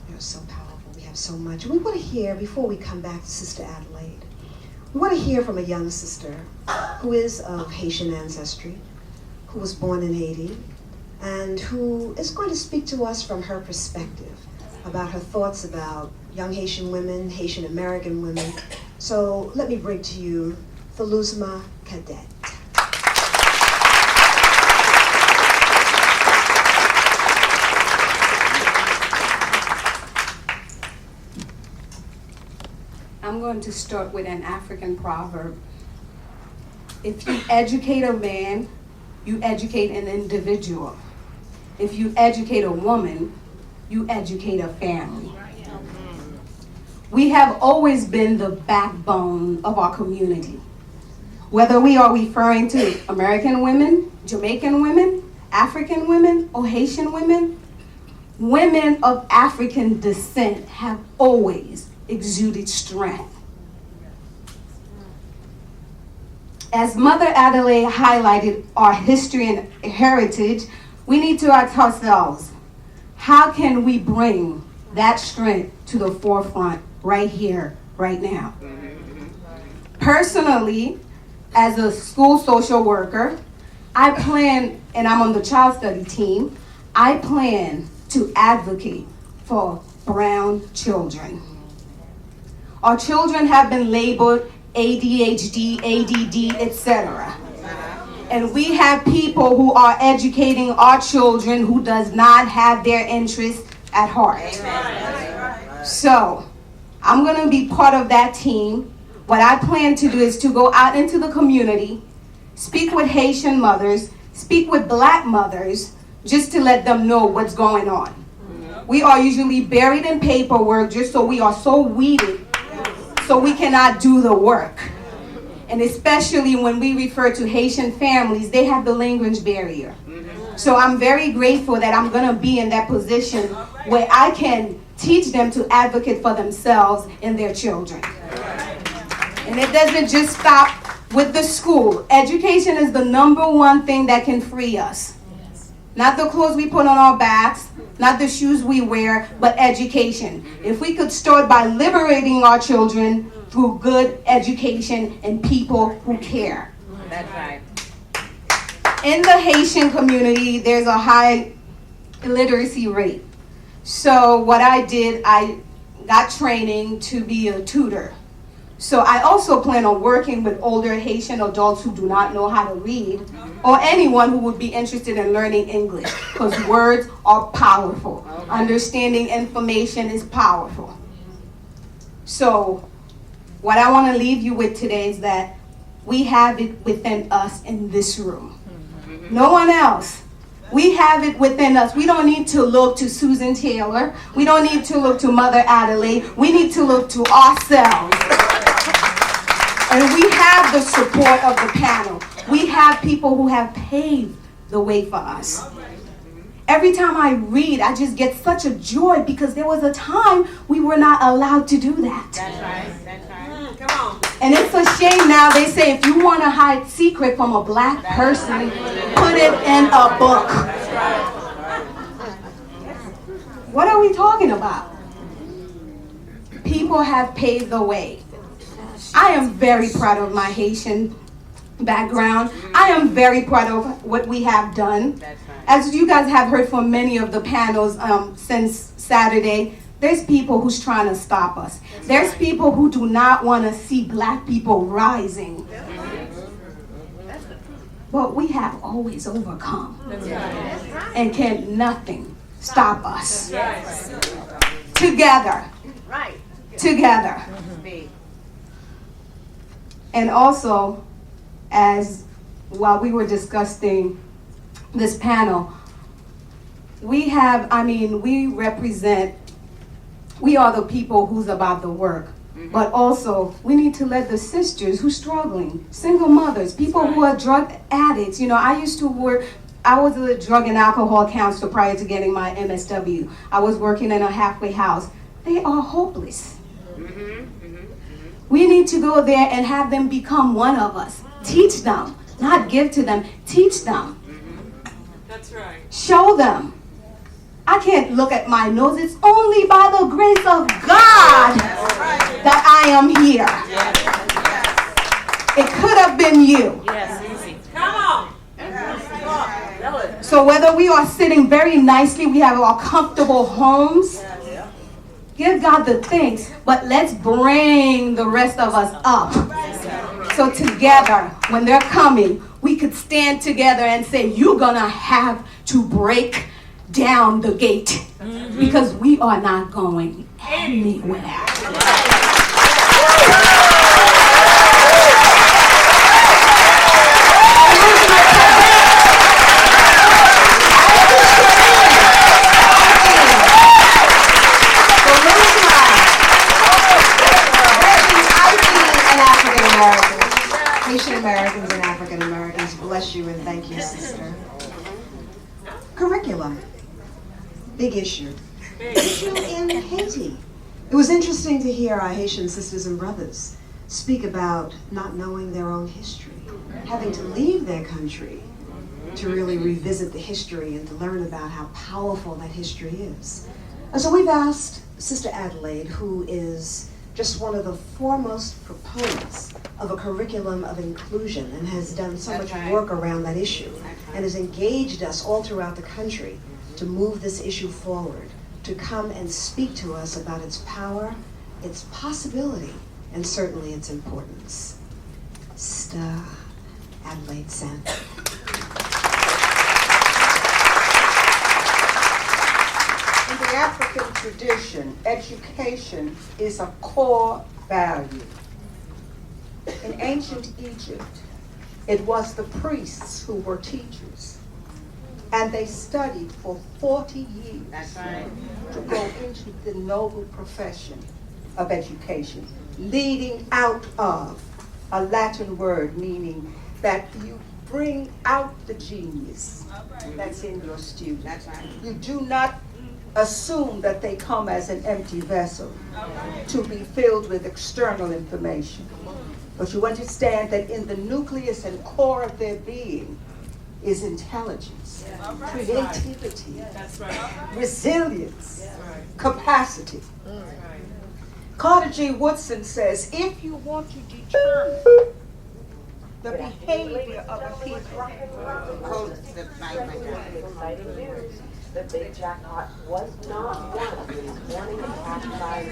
We are so powerful. We have so much. We want to hear, before we come back to Sister Adelaide, we want to hear from a young sister who is of Haitian ancestry, who was born in Haiti, and who is going to speak to us from her perspective about her thoughts about young Haitian women, Haitian American women. So let me bring to you Thaluzma Cadet. I'm going to start with an African proverb. If you educate a man, you educate an individual. If you educate a woman, you educate a family. We have always been the backbone of our community. Whether we are referring to American women, Jamaican women, African women, or Haitian women, women of African descent have always exuded strength. As Mother Adelaide highlighted our history and heritage, we need to ask ourselves, how can we bring that strength to the forefront right here, right now? Personally, as a school social worker, I plan, and I'm on the child study team, I plan to advocate for brown children. Our children have been labeled ADHD, ADD, etc. And we have people who are educating our children who does not have their interests at heart. So, I'm going to be part of that team. What I plan to do is to go out into the community, speak with Haitian mothers, speak with black mothers, just to let them know what's going on. We are usually buried in paperwork just so we are so weeded so we cannot do the work. And especially when we refer to Haitian families, they have the language barrier. So I'm very grateful that I'm going to be in that position where I can teach them to advocate for themselves and their children. And it doesn't just stop with the school. Education is the #1 thing that can free us. Not the clothes we put on our backs, not the shoes we wear, but education. If we could start by liberating our children through good education and people who care. That's right. In the Haitian community, there's a high illiteracy rate. So what I did, I got training to be a tutor. So I also plan on working with older Haitian adults who do not know how to read, or anyone who would be interested in learning English, because words are powerful. Understanding information is powerful. So what I want to leave you with today is that we have it within us in this room. No one else. We have it within us. We don't need to look to Susan Taylor. We don't need to look to Mother Adelaide. We need to look to ourselves. And we have the support of the panel. We have people who have paved the way for us. Every time I read, I just get such a joy because there was a time we were not allowed to do that. That's right. That's right. Come on. And it's a shame now. They say if you want to hide secret from a black person, put it in a book. What are we talking about? People have paved the way. I am very proud of my Haitian background. I am very proud of what we have done. As you guys have heard from many of the panels since Saturday, there's people who's trying to stop us. There's people who do not want to see black people rising. But we have always overcome. And can nothing stop us. Together. Together. And also, as while we were discussing this panel, we represent, we are the people who's about the work. But also, we need to let the sisters who's struggling, single mothers, people who are drug addicts. You know, I was a drug and alcohol counselor prior to getting my MSW. I was working in a halfway house. They are hopeless. We need to go there and have them become one of us. Teach them, not give to them. Teach them. That's right. Show them. I can't look at my nose. It's only by the grace of God that I am here. It could have been you. Yes, easy. Come on. So whether we are sitting very nicely, we have our comfortable homes, give God the thanks, but let's bring the rest of us up. So together, when they're coming, we could stand together and say, you're gonna have to break down the gate because we are not going anywhere. Haitian Americans and African Americans, bless you and thank you, sister. Curriculum, big issue. Issue in Haiti. It was interesting to hear our Haitian sisters and brothers speak about not knowing their own history, having to leave their country to really revisit the history and to learn about how powerful that history is. And so we've asked Sister Adelaide, who is just one of the foremost proponents of a curriculum of inclusion and has done so much work around that issue and has engaged us all throughout the country to move this issue forward, to come and speak to us about its power, its possibility, and certainly its importance. Star Adelaide Sanford. In the African tradition, education is a core value. In ancient Egypt, it was the priests who were teachers, and they studied for 40 years to go into the noble profession of education, leading out of a Latin word meaning that you bring out the genius that's in your student. You do not assume that they come as an empty vessel to be filled with external information. But you understand that in the nucleus and core of their being is intelligence, creativity, resilience, capacity. Carter G. Woodson says, if you want to determine the behavior of a people, the big jackpot was not won this morning attack by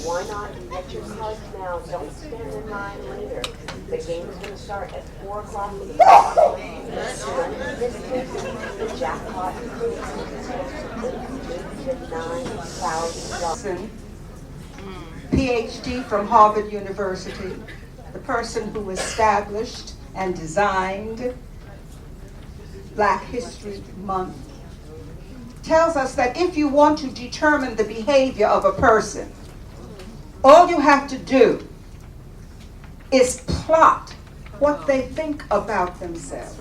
Why not get your cards now? Don't stand in line later. The game is going to start at 4 o'clock in the morning. The jackpot $9,000. PhD from Harvard University, the person who established and designed Black History Month, tells us that if you want to determine the behavior of a person, all you have to do is plot what they think about themselves.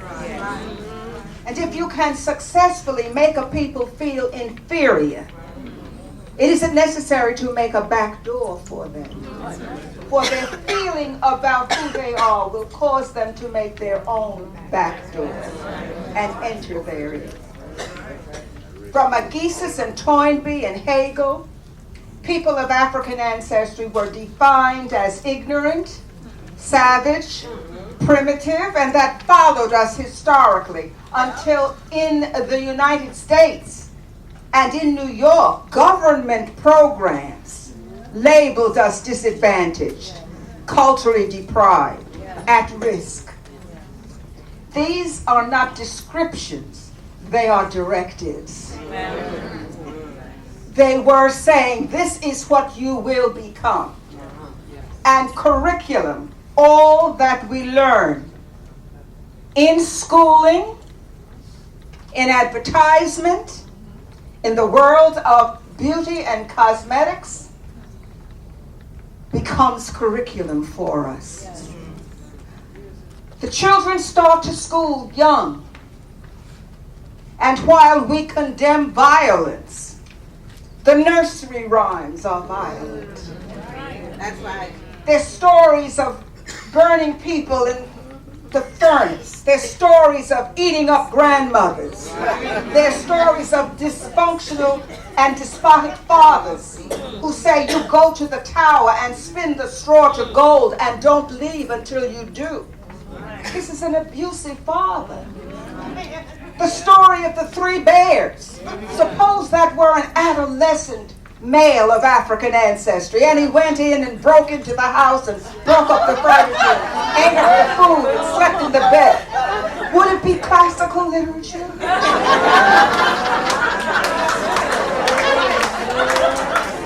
And if you can successfully make a people feel inferior, it isn't necessary to make a back door for them. For their feeling about who they are will cause them to make their own back door and enter therein. From Agassiz and Toynbee and Hegel, people of African ancestry were defined as ignorant, savage, primitive, and that followed us historically until in the United States and in New York, government programs labeled us disadvantaged, culturally deprived, at risk. These are not descriptions, they are directives. They were saying, this is what you will become. And curriculum, all that we learn in schooling, in advertisement, in the world of beauty and cosmetics, becomes curriculum for us. The children start to school young. And while we condemn violence, the nursery rhymes are violent. That's right. There's stories of burning people in the furnace. There's stories of eating up grandmothers. There's stories of dysfunctional and despotic fathers who say you go to the tower and spin the straw to gold and don't leave until you do. This is an abusive father. The story of the 3 bears. Suppose that were an adolescent male of African ancestry, and he went in and broke into the house and broke up the furniture, ate up the food, and slept in the bed. Would it be classical literature?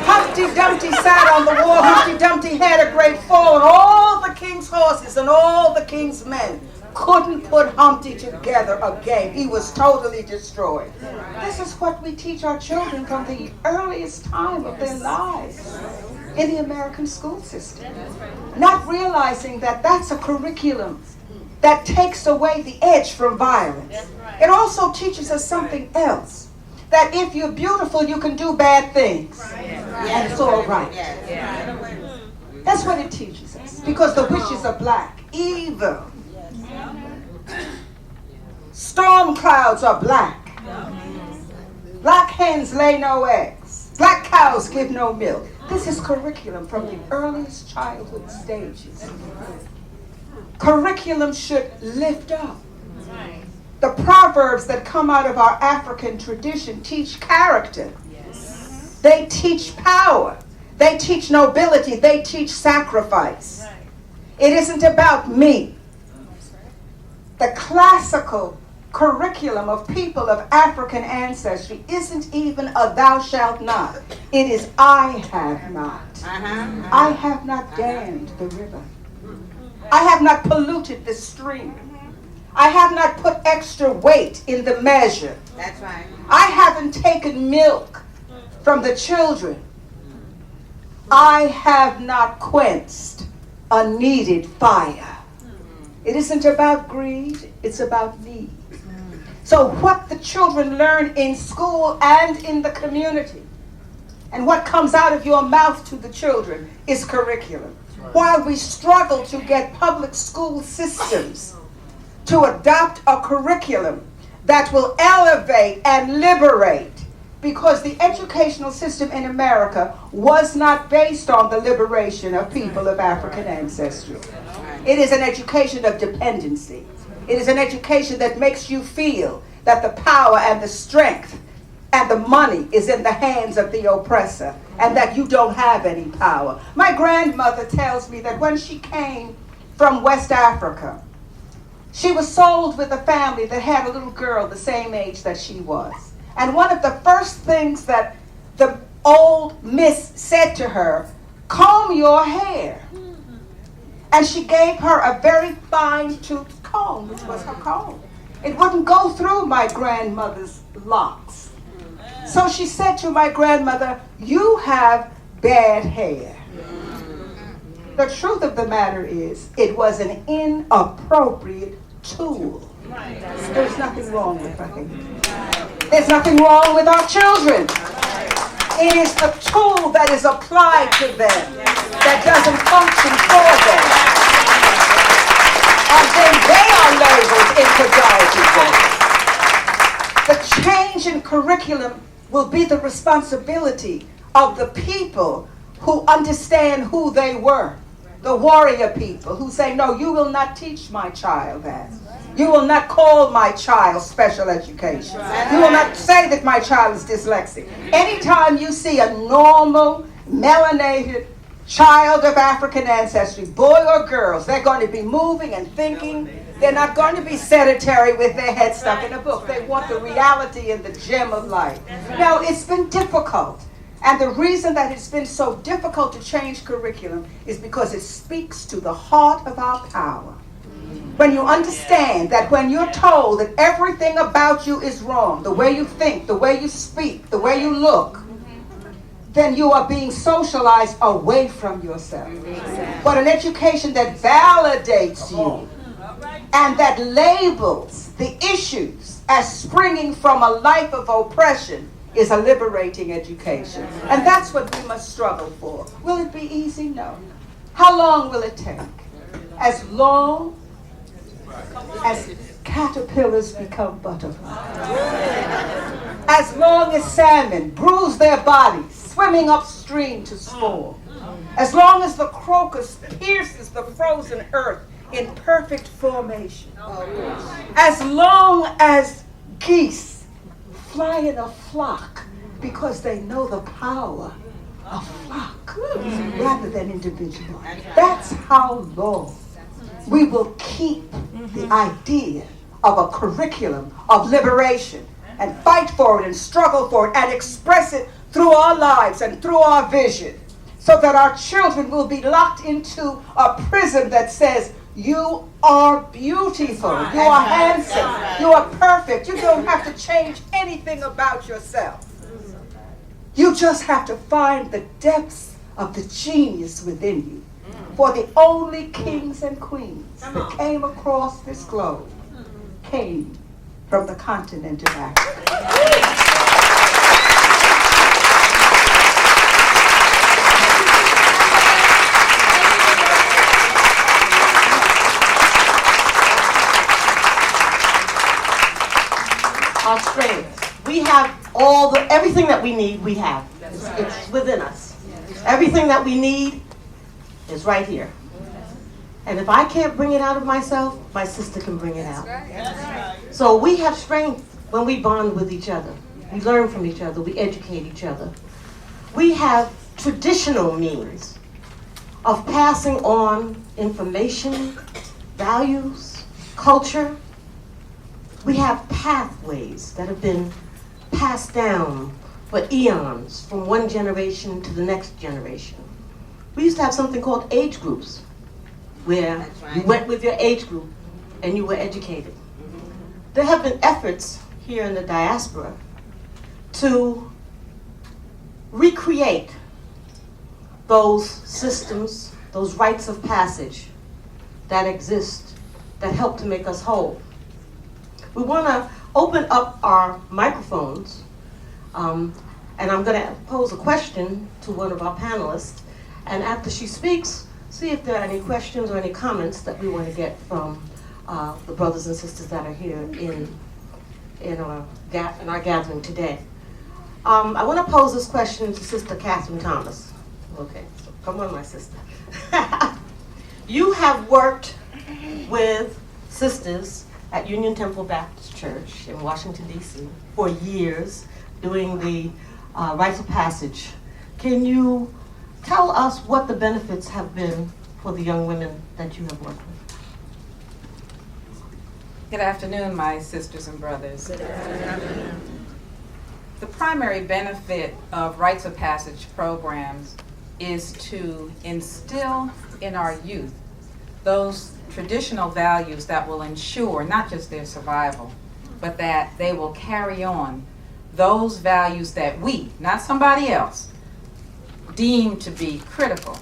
Humpty Dumpty sat on the wall. Humpty Dumpty had a great fall, and all the king's horses and all the king's men couldn't put Humpty together again. He was totally destroyed. This is what we teach our children from the earliest time of their lives in the American school system. Not realizing that that's a curriculum that takes away the edge from violence. It also teaches us something else. That if you're beautiful, you can do bad things. And it's all right. That's what it teaches us. Because the witches are black. Evil. Storm clouds are black. Black hens lay no eggs. Black cows give no milk. This is curriculum from the earliest childhood stages. Curriculum should lift up. The proverbs that come out of our African tradition teach character. They teach power. They teach nobility. They teach sacrifice. It isn't about me. The classical curriculum of people of African ancestry isn't even a thou shalt not. It is I have not. I have not dammed the river. I have not polluted the stream. I have not put extra weight in the measure. That's right. I haven't taken milk from the children. I have not quenched a needed fire. It isn't about greed, it's about need. So what the children learn in school and in the community, and what comes out of your mouth to the children, is curriculum. While we struggle to get public school systems to adopt a curriculum that will elevate and liberate, because the educational system in America was not based on the liberation of people of African ancestry. It is an education of dependency. It is an education that makes you feel that the power and the strength and the money is in the hands of the oppressor, and that you don't have any power. My grandmother tells me that when she came from West Africa, she was sold with a family that had a little girl the same age that she was. And one of the first things that the old miss said to her, comb your hair. And she gave her a very fine-toothed comb, which was her comb. It wouldn't go through my grandmother's locks. So she said to my grandmother, you have bad hair. The truth of the matter is, it was an inappropriate tool. There's nothing wrong with her. There's nothing wrong with our children. It is the tool that is applied to them that doesn't function for them. And then they are labeled in pejorative ways. The change in curriculum will be the responsibility of the people who understand who they were. The warrior people who say, no, you will not teach my child that. You will not call my child special education. You will not say that my child is dyslexic. Anytime you see a normal, melanated child of African ancestry, boy or girls, they're going to be moving and thinking. They're not going to be sedentary with their head stuck in a book. They want the reality and the gem of life. Now, it's been difficult. And the reason that it's been so difficult to change curriculum is because it speaks to the heart of our power. When you understand that when you're told that everything about you is wrong, the way you think, the way you speak, the way you look, then you are being socialized away from yourself. But an education that validates you and that labels the issues as springing from a life of oppression is a liberating education. And that's what we must struggle for. Will it be easy? No. How long will it take? As long as caterpillars become butterflies. As long as salmon bruise their bodies, swimming upstream to spawn. As long as the crocus pierces the frozen earth in perfect formation. As long as geese fly in a flock because they know the power of flock rather than individual. That's how long we will keep the idea of a curriculum of liberation and fight for it and struggle for it and express it through our lives and through our vision, so that our children will be locked into a prison that says, you are beautiful, you are handsome, you are perfect, you don't have to change anything about yourself. You just have to find the depths of the genius within you. For the only kings and queens that came across this globe came from the continent of Africa. our strength. We have everything that we need, we have. It's within us. Everything that we need is right here. And if I can't bring it out of myself, my sister can bring it out. So we have strength when we bond with each other. We learn from each other. We educate each other. We have traditional means of passing on information, values, culture. We have pathways that have been passed down for eons from one generation to the next generation. We used to have something called age groups, where you went with your age group and you were educated. There have been efforts here in the diaspora to recreate those systems, those rites of passage that exist, that help to make us whole. We want to open up our microphones, and I'm going to pose a question to one of our panelists, and after she speaks, see if there are any questions or any comments that we want to get from the brothers and sisters that are here in our gathering today. I want to pose this question to Sister Catherine Thomas. Okay, so come on, my sister. You have worked with sisters at Union Temple Baptist Church in Washington, D.C. for years doing the rites of passage. Can you tell us what the benefits have been for the young women that you have worked with? Good afternoon, my sisters and brothers. Good afternoon. The primary benefit of rites of passage programs is to instill in our youth those traditional values that will ensure not just their survival, but that they will carry on those values that we, not somebody else, deem to be critical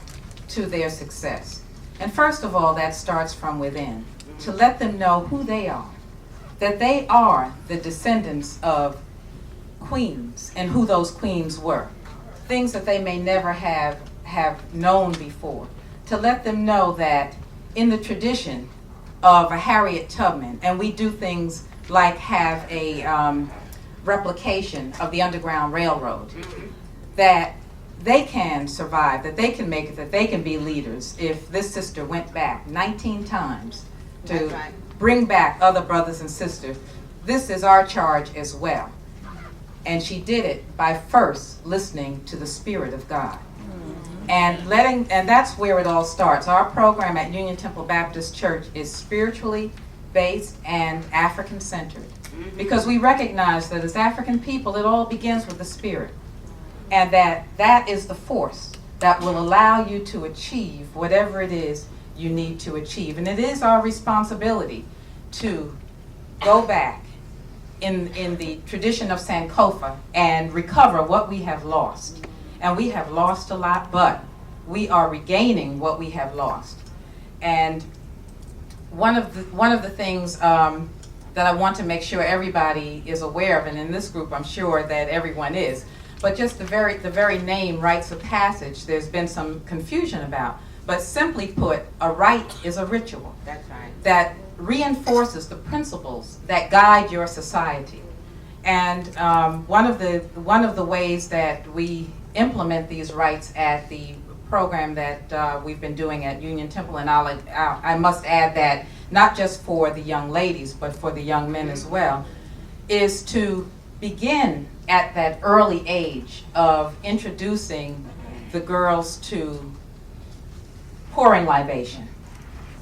to their success. And first of all, that starts from within, to let them know who they are, that they are the descendants of queens and who those queens were, things that they may never have known before, to let them know that in the tradition of a Harriet Tubman, and we do things like have a replication of the Underground Railroad, that they can survive, that they can make it, that they can be leaders if this sister went back 19 times to bring back other brothers and sisters. This is our charge as well. And she did it by first listening to the Spirit of God. And that's where it all starts. Our program at Union Temple Baptist Church is spiritually based and African centered. Because we recognize that as African people, it all begins with the Spirit. And that is the force that will allow you to achieve whatever it is you need to achieve. And it is our responsibility to go back in the tradition of Sankofa and recover what we have lost. And we have lost a lot, but we are regaining what we have lost. And one of the things that I want to make sure everybody is aware of, and in this group I'm sure that everyone is, but just the very name rites of passage, there's been some confusion about. But simply put, a rite is a ritual. That's right. That reinforces the principles that guide your society. And one of the ways that we implement these rites at the program that we've been doing at Union Temple, and I must add that not just for the young ladies, but for the young men as well, is to begin at that early age of introducing the girls to pouring libation.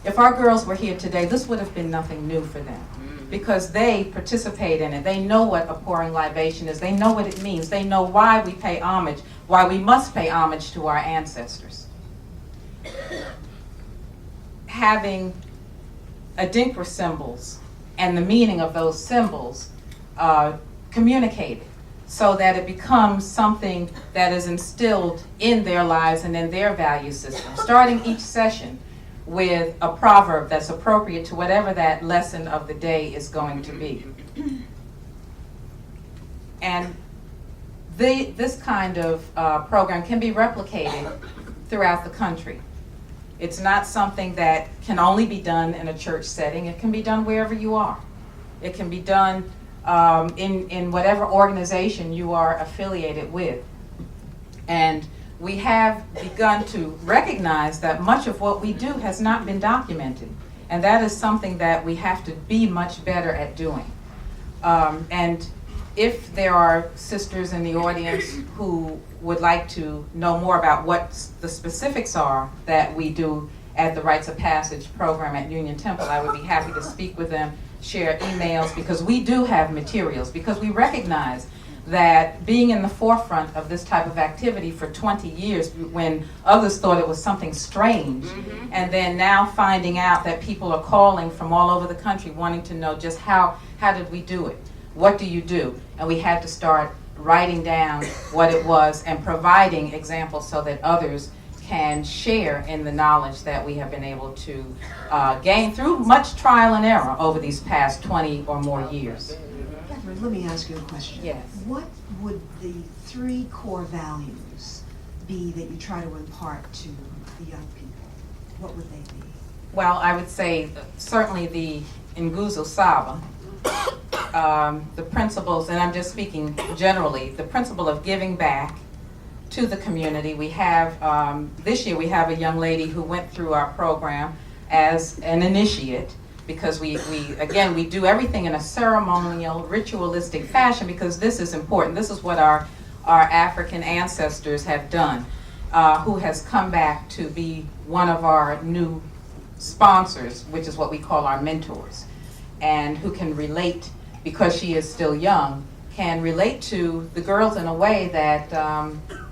If our girls were here today, this would have been nothing new for them, because they participate in it. They know what a pouring libation is. They know what it means. They know why we pay homage, why we must pay homage to our ancestors. Having Adinkra symbols and the meaning of those symbols communicated so that it becomes something that is instilled in their lives and in their value system, starting each session with a proverb that's appropriate to whatever that lesson of the day is going to be. And this kind of program can be replicated throughout the country. It's not something that can only be done in a church setting. It can be done wherever you are. It can be done in whatever organization you are affiliated with. And we have begun to recognize that much of what we do has not been documented. And that is something that we have to be much better at doing. And if there are sisters in the audience who would like to know more about what the specifics are that we do at the Rites of Passage program at Union Temple, I would be happy to speak with them, share emails, because we do have materials, because we recognize that being in the forefront of this type of activity for 20 years when others thought it was something strange, and then now finding out that people are calling from all over the country wanting to know just how did we do it? What do you do? And we had to start writing down what it was and providing examples so that others can share in the knowledge that we have been able to gain through much trial and error over these past 20 or more years. Catherine, let me ask you a question. Yes. What would the 3 core values be that you try to impart to the young people? What would they be? Well, I would say certainly the Nguzo Saba, the principles, and I'm just speaking generally, the principle of giving back to the community. We have, this year we have a young lady who went through our program as an initiate, because we do everything in a ceremonial, ritualistic fashion, because this is important. This is what our African ancestors have done, who has come back to be one of our new sponsors, which is what we call our mentors, and who can relate, because she is still young, can relate to the girls in a way that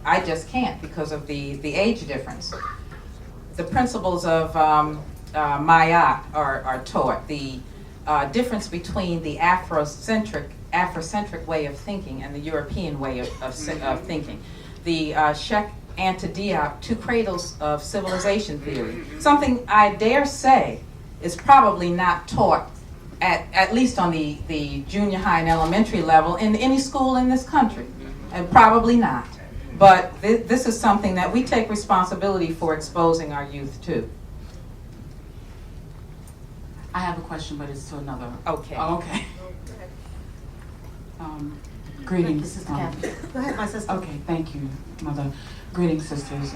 I just can't because of the age difference. The principles of Mayat are taught. The difference between the Afrocentric way of thinking and the European way of thinking. The Sheikh Anta Diop, 2 cradles of civilization theory. Something I dare say is probably not taught at least on the junior high and elementary level in any school in this country, and probably not. But this is something that we take responsibility for exposing our youth to. I have a question, but it's to another. Okay. Oh, okay. Greetings. Sister Catherine. Go ahead, my sister. Okay, thank you, Mother. Greetings, sisters.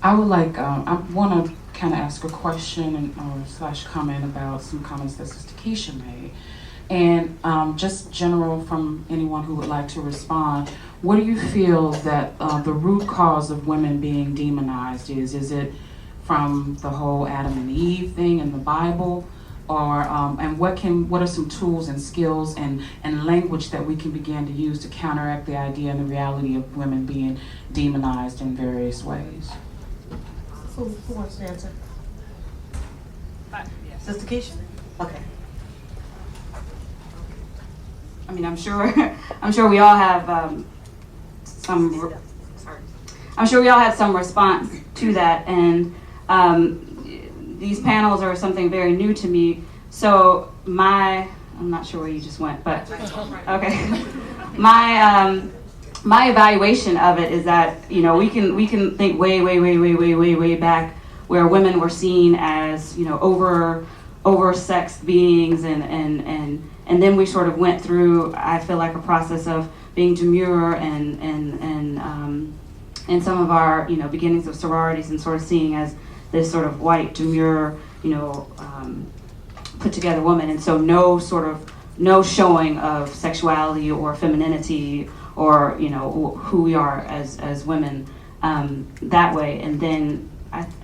I would like, I want to kind of ask a question and slash comment about some comments that Sister Keisha made. And just general from anyone who would like to respond, what do you feel that the root cause of women being demonized is? Is it from the whole Adam and Eve thing in the Bible? Or, and what are some tools and skills and language that we can begin to use to counteract the idea and the reality of women being demonized in various ways? Who wants to answer? Sister Keisha? Okay. I mean, I'm sure we all have I'm sure we all have some response to that, and these panels are something very new to me. So I'm not sure where you just went, but okay. My evaluation of it is that, you know, we can think way back where women were seen as, you know, over-sexed beings, and then we sort of went through, I feel like, a process of being demure and some of our, you know, beginnings of sororities, and sort of seeing as this sort of white, demure, you know, put together woman, and so no showing of sexuality or femininity or, you know, who we are as women that way. And then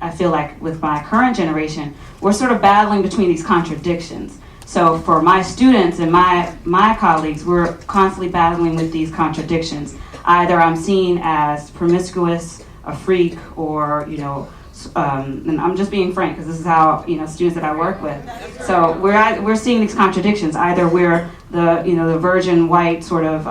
I feel like with my current generation, we're sort of battling between these contradictions. So for my students and my colleagues, we're constantly battling with these contradictions. Either I'm seen as promiscuous, a freak, or, you know, and I'm just being frank because this is how, you know, students that I work with. So we're seeing these contradictions. Either we're the virgin white sort of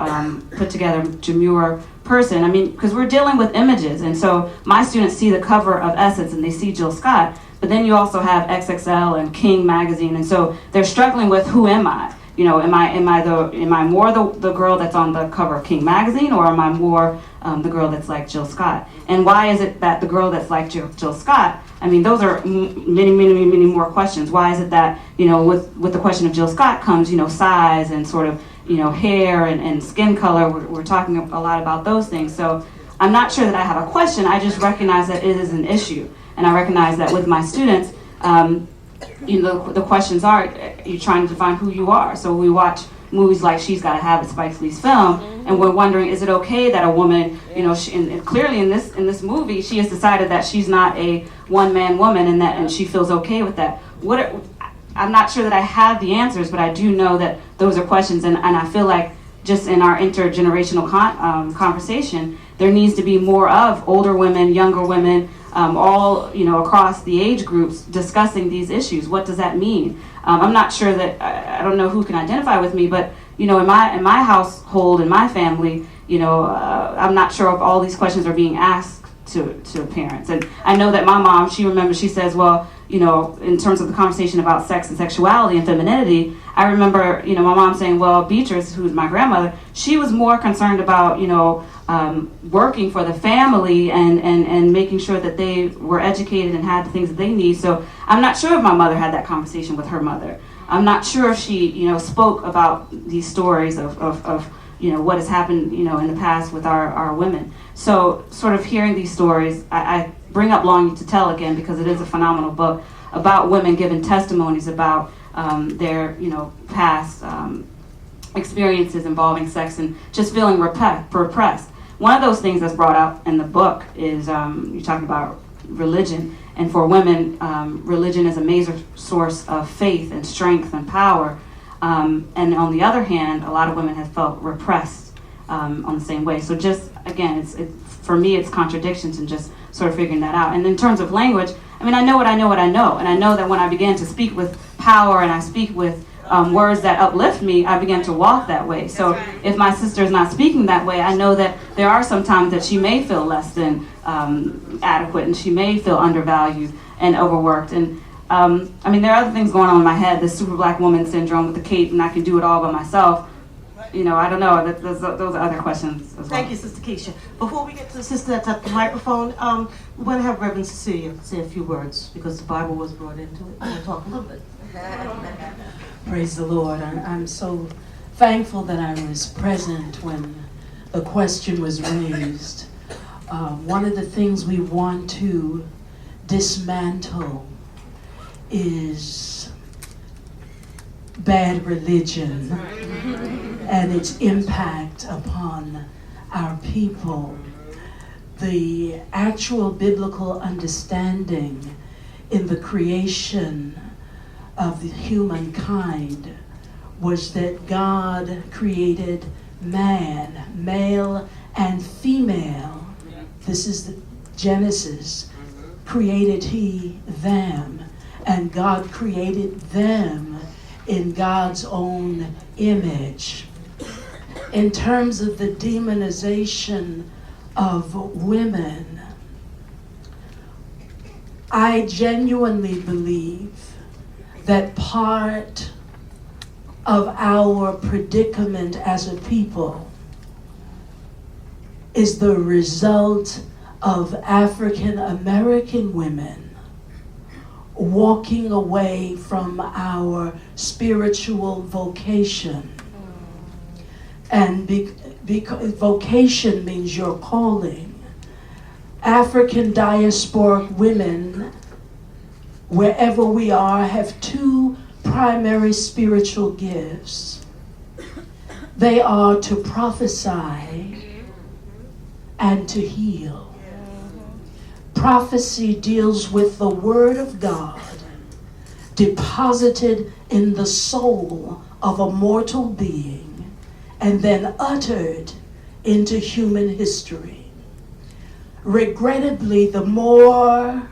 put together demure person. I mean, because we're dealing with images, and so my students see the cover of Essence and they see Jill Scott, but then you also have XXL and King magazine, and so they're struggling with, who am I? You know, am I more the girl that's on the cover of King magazine, or am I more the girl that's like Jill Scott? And why is it that the girl that's like Jill Scott I mean, those are many more questions. Why is it that, with the question of Jill Scott comes, size and sort of, hair and skin color. We're talking a lot about those things. So I'm not sure that I have a question. I just recognize that it is an issue. And I recognize that with my students, the questions are, you're trying to define who you are. So we watch movies like She's Gotta Have It, Spike Lee's film, and we're wondering, is it okay that a woman, and clearly in this movie, she has decided that she's not a one-man woman, and she feels okay with that. I'm not sure that I have the answers, but I do know that those are questions, and I feel like just in our intergenerational conversation, there needs to be more of older women, younger women, all across the age groups discussing these issues. What does that mean? I'm not sure that I don't know who can identify with me, but in my household, in my family, I'm not sure if all these questions are being asked to parents. And I know that my mom, she says, well, in terms of the conversation about sex and sexuality and femininity, I remember, my mom saying, well, Beatrice, who's my grandmother, she was more concerned about, working for the family and making sure that they were educated and had the things that they need. So I'm not sure if my mother had that conversation with her mother. I'm not sure if she, spoke about these stories of what has happened, in the past with our women. So sort of hearing these stories, I bring up Longing to Tell again because it is a phenomenal book about women giving testimonies about their, past experiences involving sex and just feeling repressed. One of those things that's brought up in the book is you're talking about religion, and for women, religion is a major source of faith and strength and power. And on the other hand, a lot of women have felt repressed on the same way. So just, again, for me, it's contradictions and just sort of figuring that out. And in terms of language, I know what I know. And I know that when I began to speak with power and I speak with words that uplift me, I began to walk that way. So if my sister is not speaking that way, I know that there are some times that she may feel less than adequate, and she may feel undervalued and overworked. And there are other things going on in my head, this super black woman syndrome with the cape, and I can do it all by myself. I don't know. Those are other questions as well. Thank you, Sister Keisha. Before we get to the sister that's at the microphone, we want to have Reverend Cecilia say a few words because the Bible was brought into it. We'll talk a little bit. Praise the Lord. I'm so thankful that I was present when the question was raised. One of the things we want to dismantle is bad religion and its impact upon our people. The actual biblical understanding in the creation of the humankind was that God created man, male and female. This is the Genesis. Created he them, and God created them in God's own image. In terms of the demonization of women, I genuinely believe that part of our predicament as a people is the result of African American women walking away from our spiritual vocation. And because vocation means your calling. African diasporic women, wherever we are, have two primary spiritual gifts. They are to prophesy and to heal. Prophecy deals with the word of God deposited in the soul of a mortal being and then uttered into human history. Regrettably, the more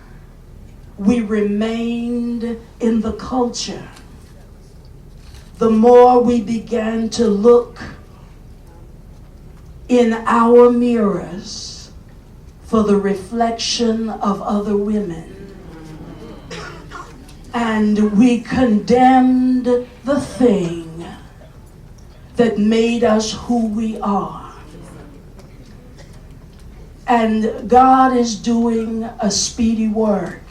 we remained in the culture, the more we began to look in our mirrors for the reflection of other women. And we condemned the thing that made us who we are. And God is doing a speedy work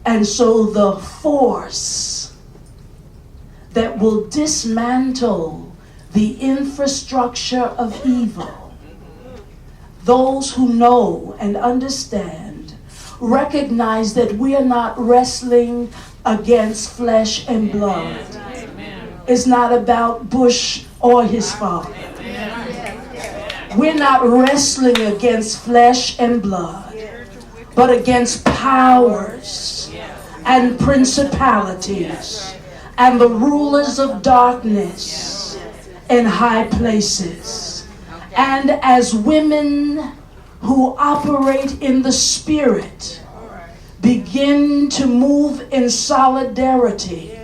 And so the force that will dismantle the infrastructure of evil, those who know and understand, recognize that we are not wrestling against flesh and blood. It's not about Bush or his father. We're not wrestling against flesh and blood, but against powers and principalities and the rulers of darkness in high places. And as women who operate in the Spirit begin to move in solidarity,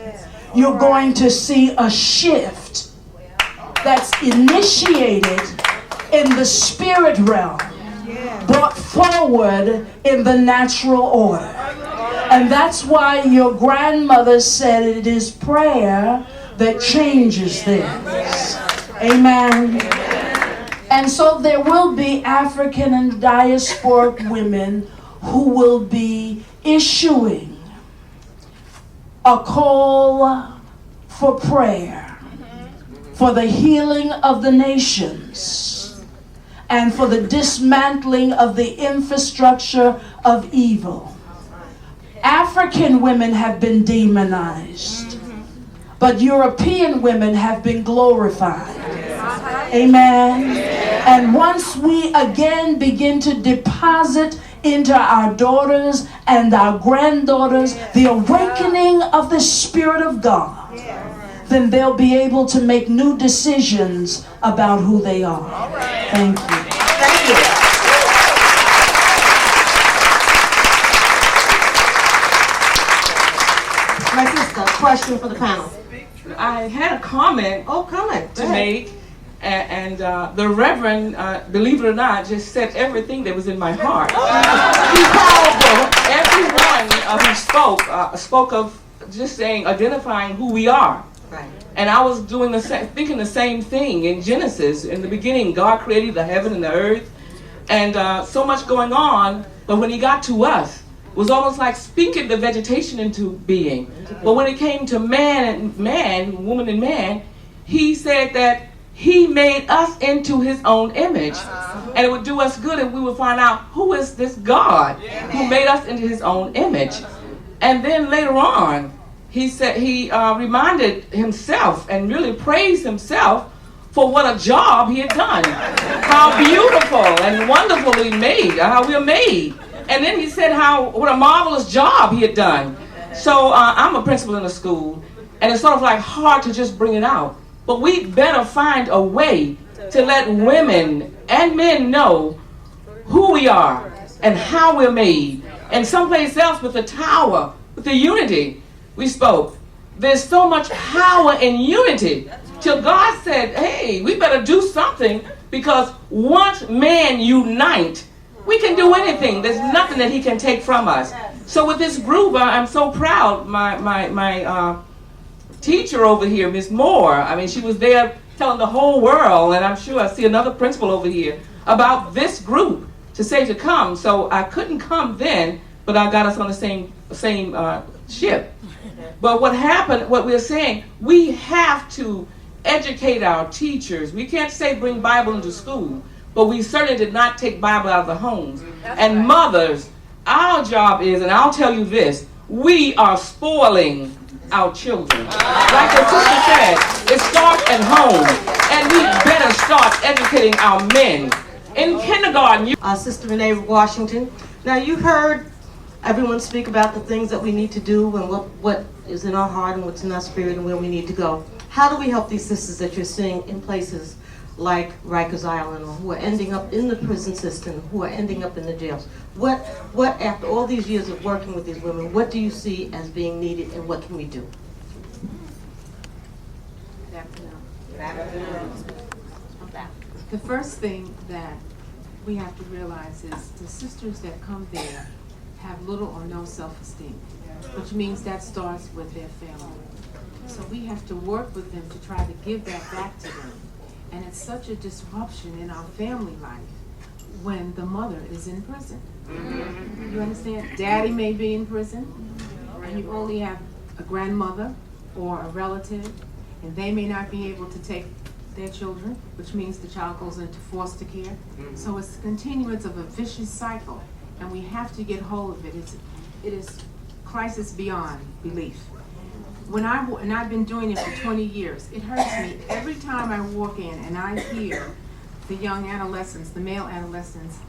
you're going to see a shift that's initiated in the spirit realm, brought forward in the natural order. And that's why your grandmother said it is prayer that changes things. Amen. And so there will be African and diasporic women who will be issuing a call for prayer, for the healing of the nations, and for the dismantling of the infrastructure of evil. African women have been demonized, but European women have been glorified. Amen. And once we again begin to deposit into our daughters and our granddaughters the awakening of the Spirit of God, then they'll be able to make new decisions about who they are. Thank you. Thank you. My sister, question for the panel. I had a comment to make, and the Reverend, believe it or not, just said everything that was in my heart. Everyone who spoke of just saying, identifying who we are. Right. And I was doing thinking the same thing in Genesis. In the beginning, God created the heaven and the earth, and so much going on. But when He got to us, it was almost like speaking the vegetation into being. But when it came to woman and man, He said that He made us into His own image. And it would do us good if we would find out who is this God who made us into His own image. And then later on, He said He reminded Himself and really praised Himself for what a job He had done. How beautiful and wonderful He made, how we are made. And then He said what a marvelous job He had done. So I'm a principal in a school, and it's sort of like hard to just bring it out. But we better find a way to let women and men know who we are and how we're made. And someplace else with the tower, with the unity we spoke, there's so much power in unity. Till God said, hey, we better do something, because once man unite, we can do anything. There's nothing that He can take from us. So with this group, I'm so proud. My teacher over here, Miss Moore, I mean, she was there telling the whole world, and I'm sure I see another principal over here, about this group to say to come. So I couldn't come then, but I got us on the same ship. But what happened, what we're saying, we have to educate our teachers. We can't say bring Bible into school, but we certainly did not take Bible out of the homes. And mothers, our job is, and I'll tell you this, we are spoiling our children. Like the sister said, it starts at home, and we better start educating our men. In kindergarten, Sister Renee Washington, now you heard everyone speak about the things that we need to do and what is in our heart and what's in our spirit and where we need to go. How do we help these sisters that you're seeing in places like Rikers Island, or who are ending up in the prison system, who are ending up in the jails? What after all these years of working with these women, what do you see as being needed, and what can we do? The first thing that we have to realize is the sisters that come there have little or no self-esteem, which means that starts with their family. So we have to work with them to try to give that back to them. And it's such a disruption in our family life when the mother is in prison. You understand? Daddy may be in prison, and you only have a grandmother or a relative, and they may not be able to take their children, which means the child goes into foster care. So it's the continuance of a vicious cycle, and we have to get hold of it. It is crisis beyond belief. And I've been doing it for 20 years. It hurts me every time I walk in and I hear the young adolescents, the male adolescents,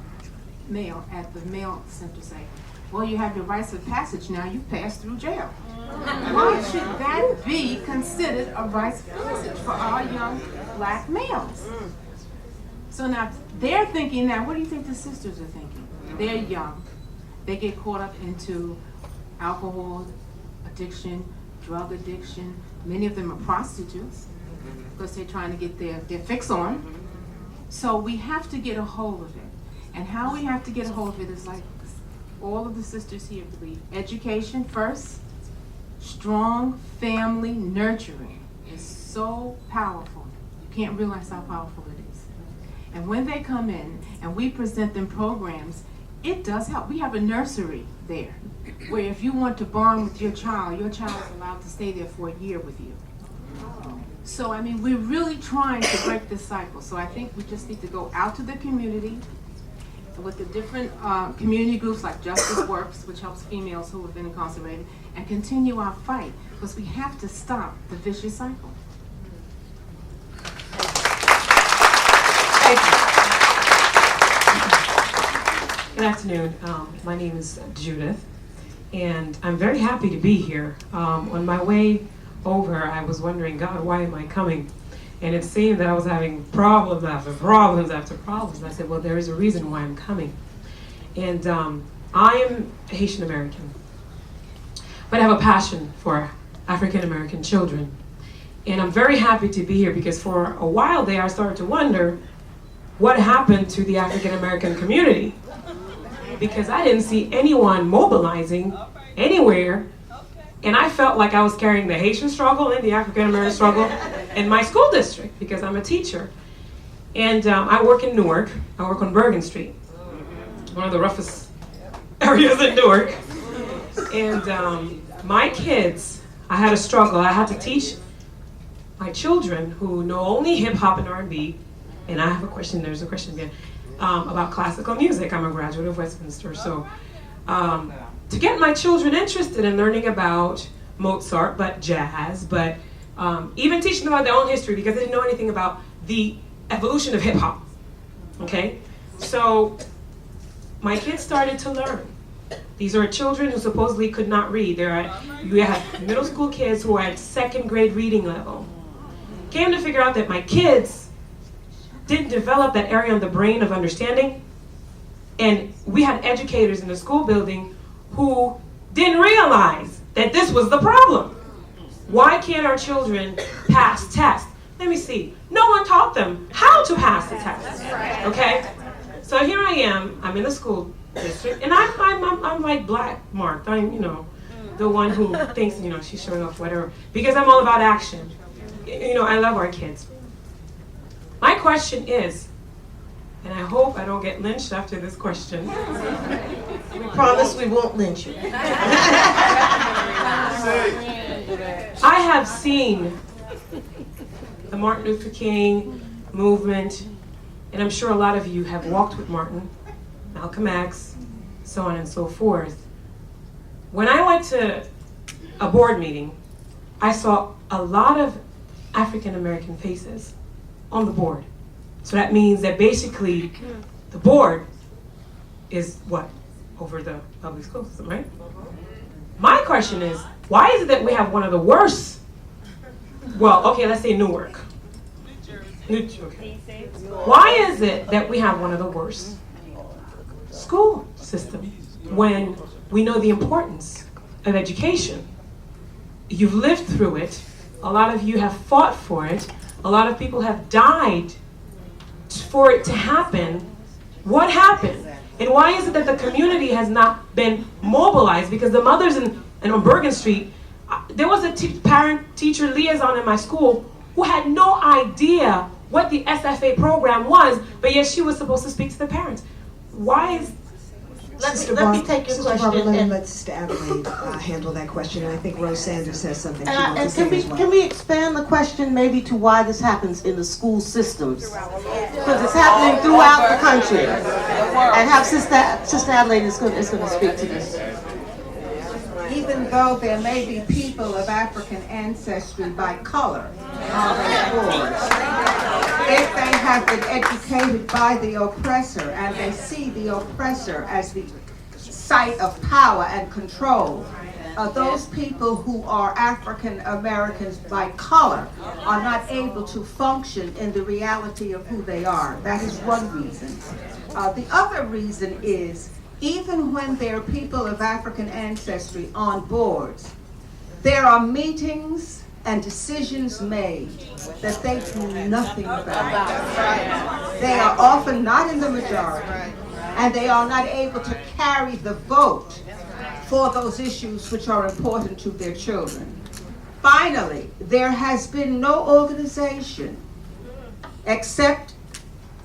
at the male center say, well, you have your rites of passage now, you passed through jail. Why should that be considered a rites of passage for our young black males? So now they're thinking that, what do you think the sisters are thinking? They're young. They get caught up into alcohol addiction, drug addiction. Many of them are prostitutes because they're trying to get their fix on. So we have to get a hold of it. And how we have to get a hold of it is like all of the sisters here believe. Education first, strong family nurturing is so powerful. You can't realize how powerful it is. And when they come in and we present them programs, it does help. We have a nursery there where if you want to bond with your child is allowed to stay there for a year with you. So, I mean, we're really trying to break this cycle. So I think we just need to go out to the community with the different community groups like Justice Works, which helps females who have been incarcerated, and continue our fight because we have to stop the vicious cycle. Thank you. Good afternoon. My name is Judith, and I'm very happy to be here. On my way over, I was wondering, God, why am I coming? And it seemed that I was having problems after problems after problems. And I said, well, there is a reason why I'm coming. And I am Haitian American, but I have a passion for African American children. And I'm very happy to be here because for a while there, I started to wonder what happened to the African American community. Because I didn't see anyone mobilizing anywhere. And I felt like I was carrying the Haitian struggle and the African American struggle in my school district because I'm a teacher. And I work in Newark. I work on Bergen Street, one of the roughest areas in Newark. And my kids, I had a struggle. I had to teach my children who know only hip hop and R&B. And I have a question, there's a question again, about classical music. I'm a graduate of Westminster. So to get my children interested in learning about Mozart, but jazz, but even teaching them about their own history because they didn't know anything about the evolution of hip hop, okay? So my kids started to learn. These are children who supposedly could not read. You have middle school kids who are at second grade reading level. Came to figure out that my kids didn't develop that area of the brain of understanding, and we had educators in the school building who didn't realize that this was the problem. Why can't our children pass tests? Let me see. No one taught them how to pass the test. Okay? So here I am. I'm in the school district, and I'm like black marked. I'm, the one who thinks, she's showing off whatever. Because I'm all about action. I love our kids. My question is, and I hope I don't get lynched after this question. We promise we won't lynch you. I have seen the Martin Luther King movement, and I'm sure a lot of you have walked with Martin, Malcolm X, so on and so forth. When I went to a board meeting, I saw a lot of African American faces on the board. So that means that basically the board is what? Over the public school system, right? My question is, why is it that we have one of the worst, well, okay, let's say Newark. Okay. Why is it that we have one of the worst school systems when we know the importance of education? You've lived through it. A lot of you have fought for it. A lot of people have died for it to happen. What happened? And why is it that the community has not been mobilized? Because the mothers on Bergen Street, there was a parent-teacher liaison in my school who had no idea what the SFA program was, but yet she was supposed to speak to the parents. Why is let me take your Sister question. Barbara, and let Sister Adelaide handle that question. And I think Rose Sanders has something she and wants to say as well. can we expand the question maybe to why this happens in the school systems? Because it's happening throughout the country. And have Sister Adelaide is going to speak to this. Even though there may be people of African ancestry by color on those boards, if they have been educated by the oppressor and they see the oppressor as the site of power and control, those people who are African Americans by color are not able to function in the reality of who they are. That is one reason. The other reason is, even when there are people of African ancestry on boards, there are meetings and decisions made that they do nothing about. They are often not in the majority, and they are not able to carry the vote for those issues which are important to their children. Finally, there has been no organization except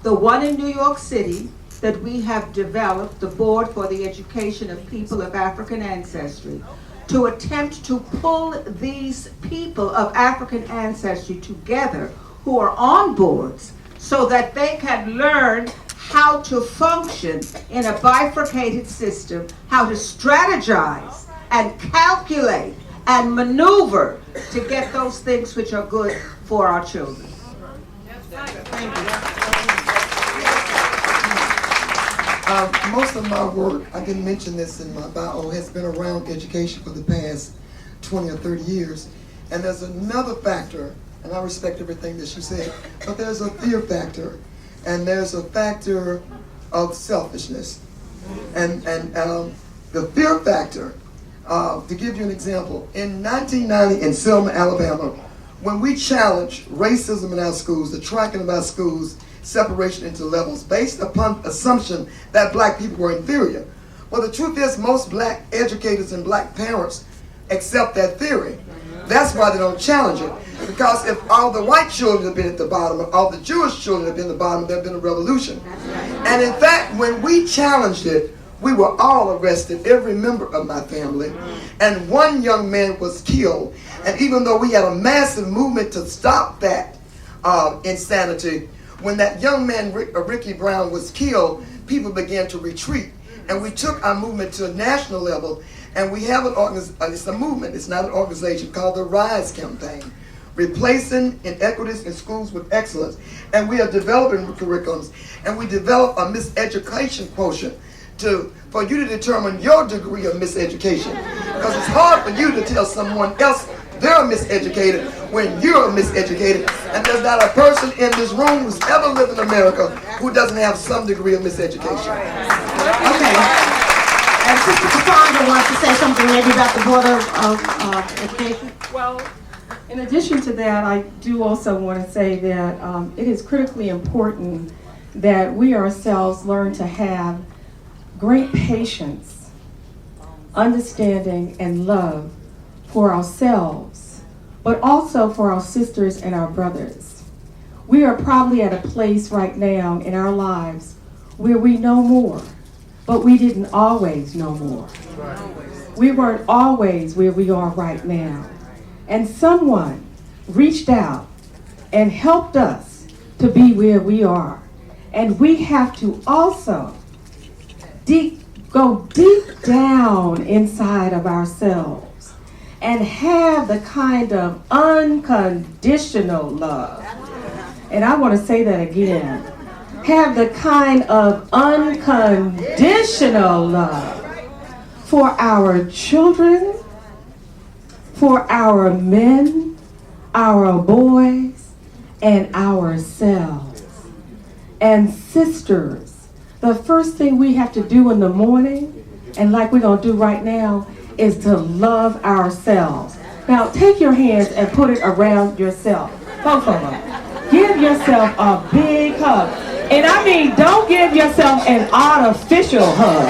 the one in New York City that we have developed, the Board for the Education of People of African Ancestry, to attempt to pull these people of African ancestry together who are on boards so that they can learn how to function in a bifurcated system, how to strategize and calculate and maneuver to get those things which are good for our children. Thank you. Most of my work, I didn't mention this in my bio, has been around education for the past 20 or 30 years. And there's another factor, and I respect everything that you said, but there's a fear factor, and there's a factor of selfishness. And the fear factor, to give you an example, in 1990 in Selma, Alabama, when we challenged racism in our schools, the tracking of our schools, separation into levels based upon assumption that black people were inferior. Well, the truth is most black educators and black parents accept that theory. That's why they don't challenge it. Because if all the white children had been at the bottom, or all the Jewish children had been at the bottom, there had been a revolution. And in fact, when we challenged it, we were all arrested, every member of my family. And one young man was killed. And even though we had a massive movement to stop that insanity, when that young man, Ricky Brown, was killed, people began to retreat. And we took our movement to a national level, and we have it's a movement, it's not an organization, called the RISE campaign, replacing inequities in schools with excellence. And we are developing curriculums, and we develop a miseducation quotient for you to determine your degree of miseducation. Because it's hard for you to tell someone else they're miseducated when you're miseducated. And there's not a person in this room who's ever lived in America who doesn't have some degree of miseducation. Okay. And Sister Cassandra wants to say something maybe about the Board of Education. Well, in addition to that, I do also want to say that it is critically important that we ourselves learn to have great patience, understanding, and love for ourselves, but also for our sisters and our brothers. We are probably at a place right now in our lives where we know more, but we didn't always know more. We weren't always where we are right now. And someone reached out and helped us to be where we are. And we have to also go deep down inside of ourselves and have the kind of unconditional love. And I want to say that again. Have the kind of unconditional love for our children, for our men, our boys, and ourselves. And sisters, the first thing we have to do in the morning, and like we're going to do right now, is to love ourselves. Now, take your hands and put it around yourself. Both of them. Give yourself a big hug. And I mean, don't give yourself an artificial hug.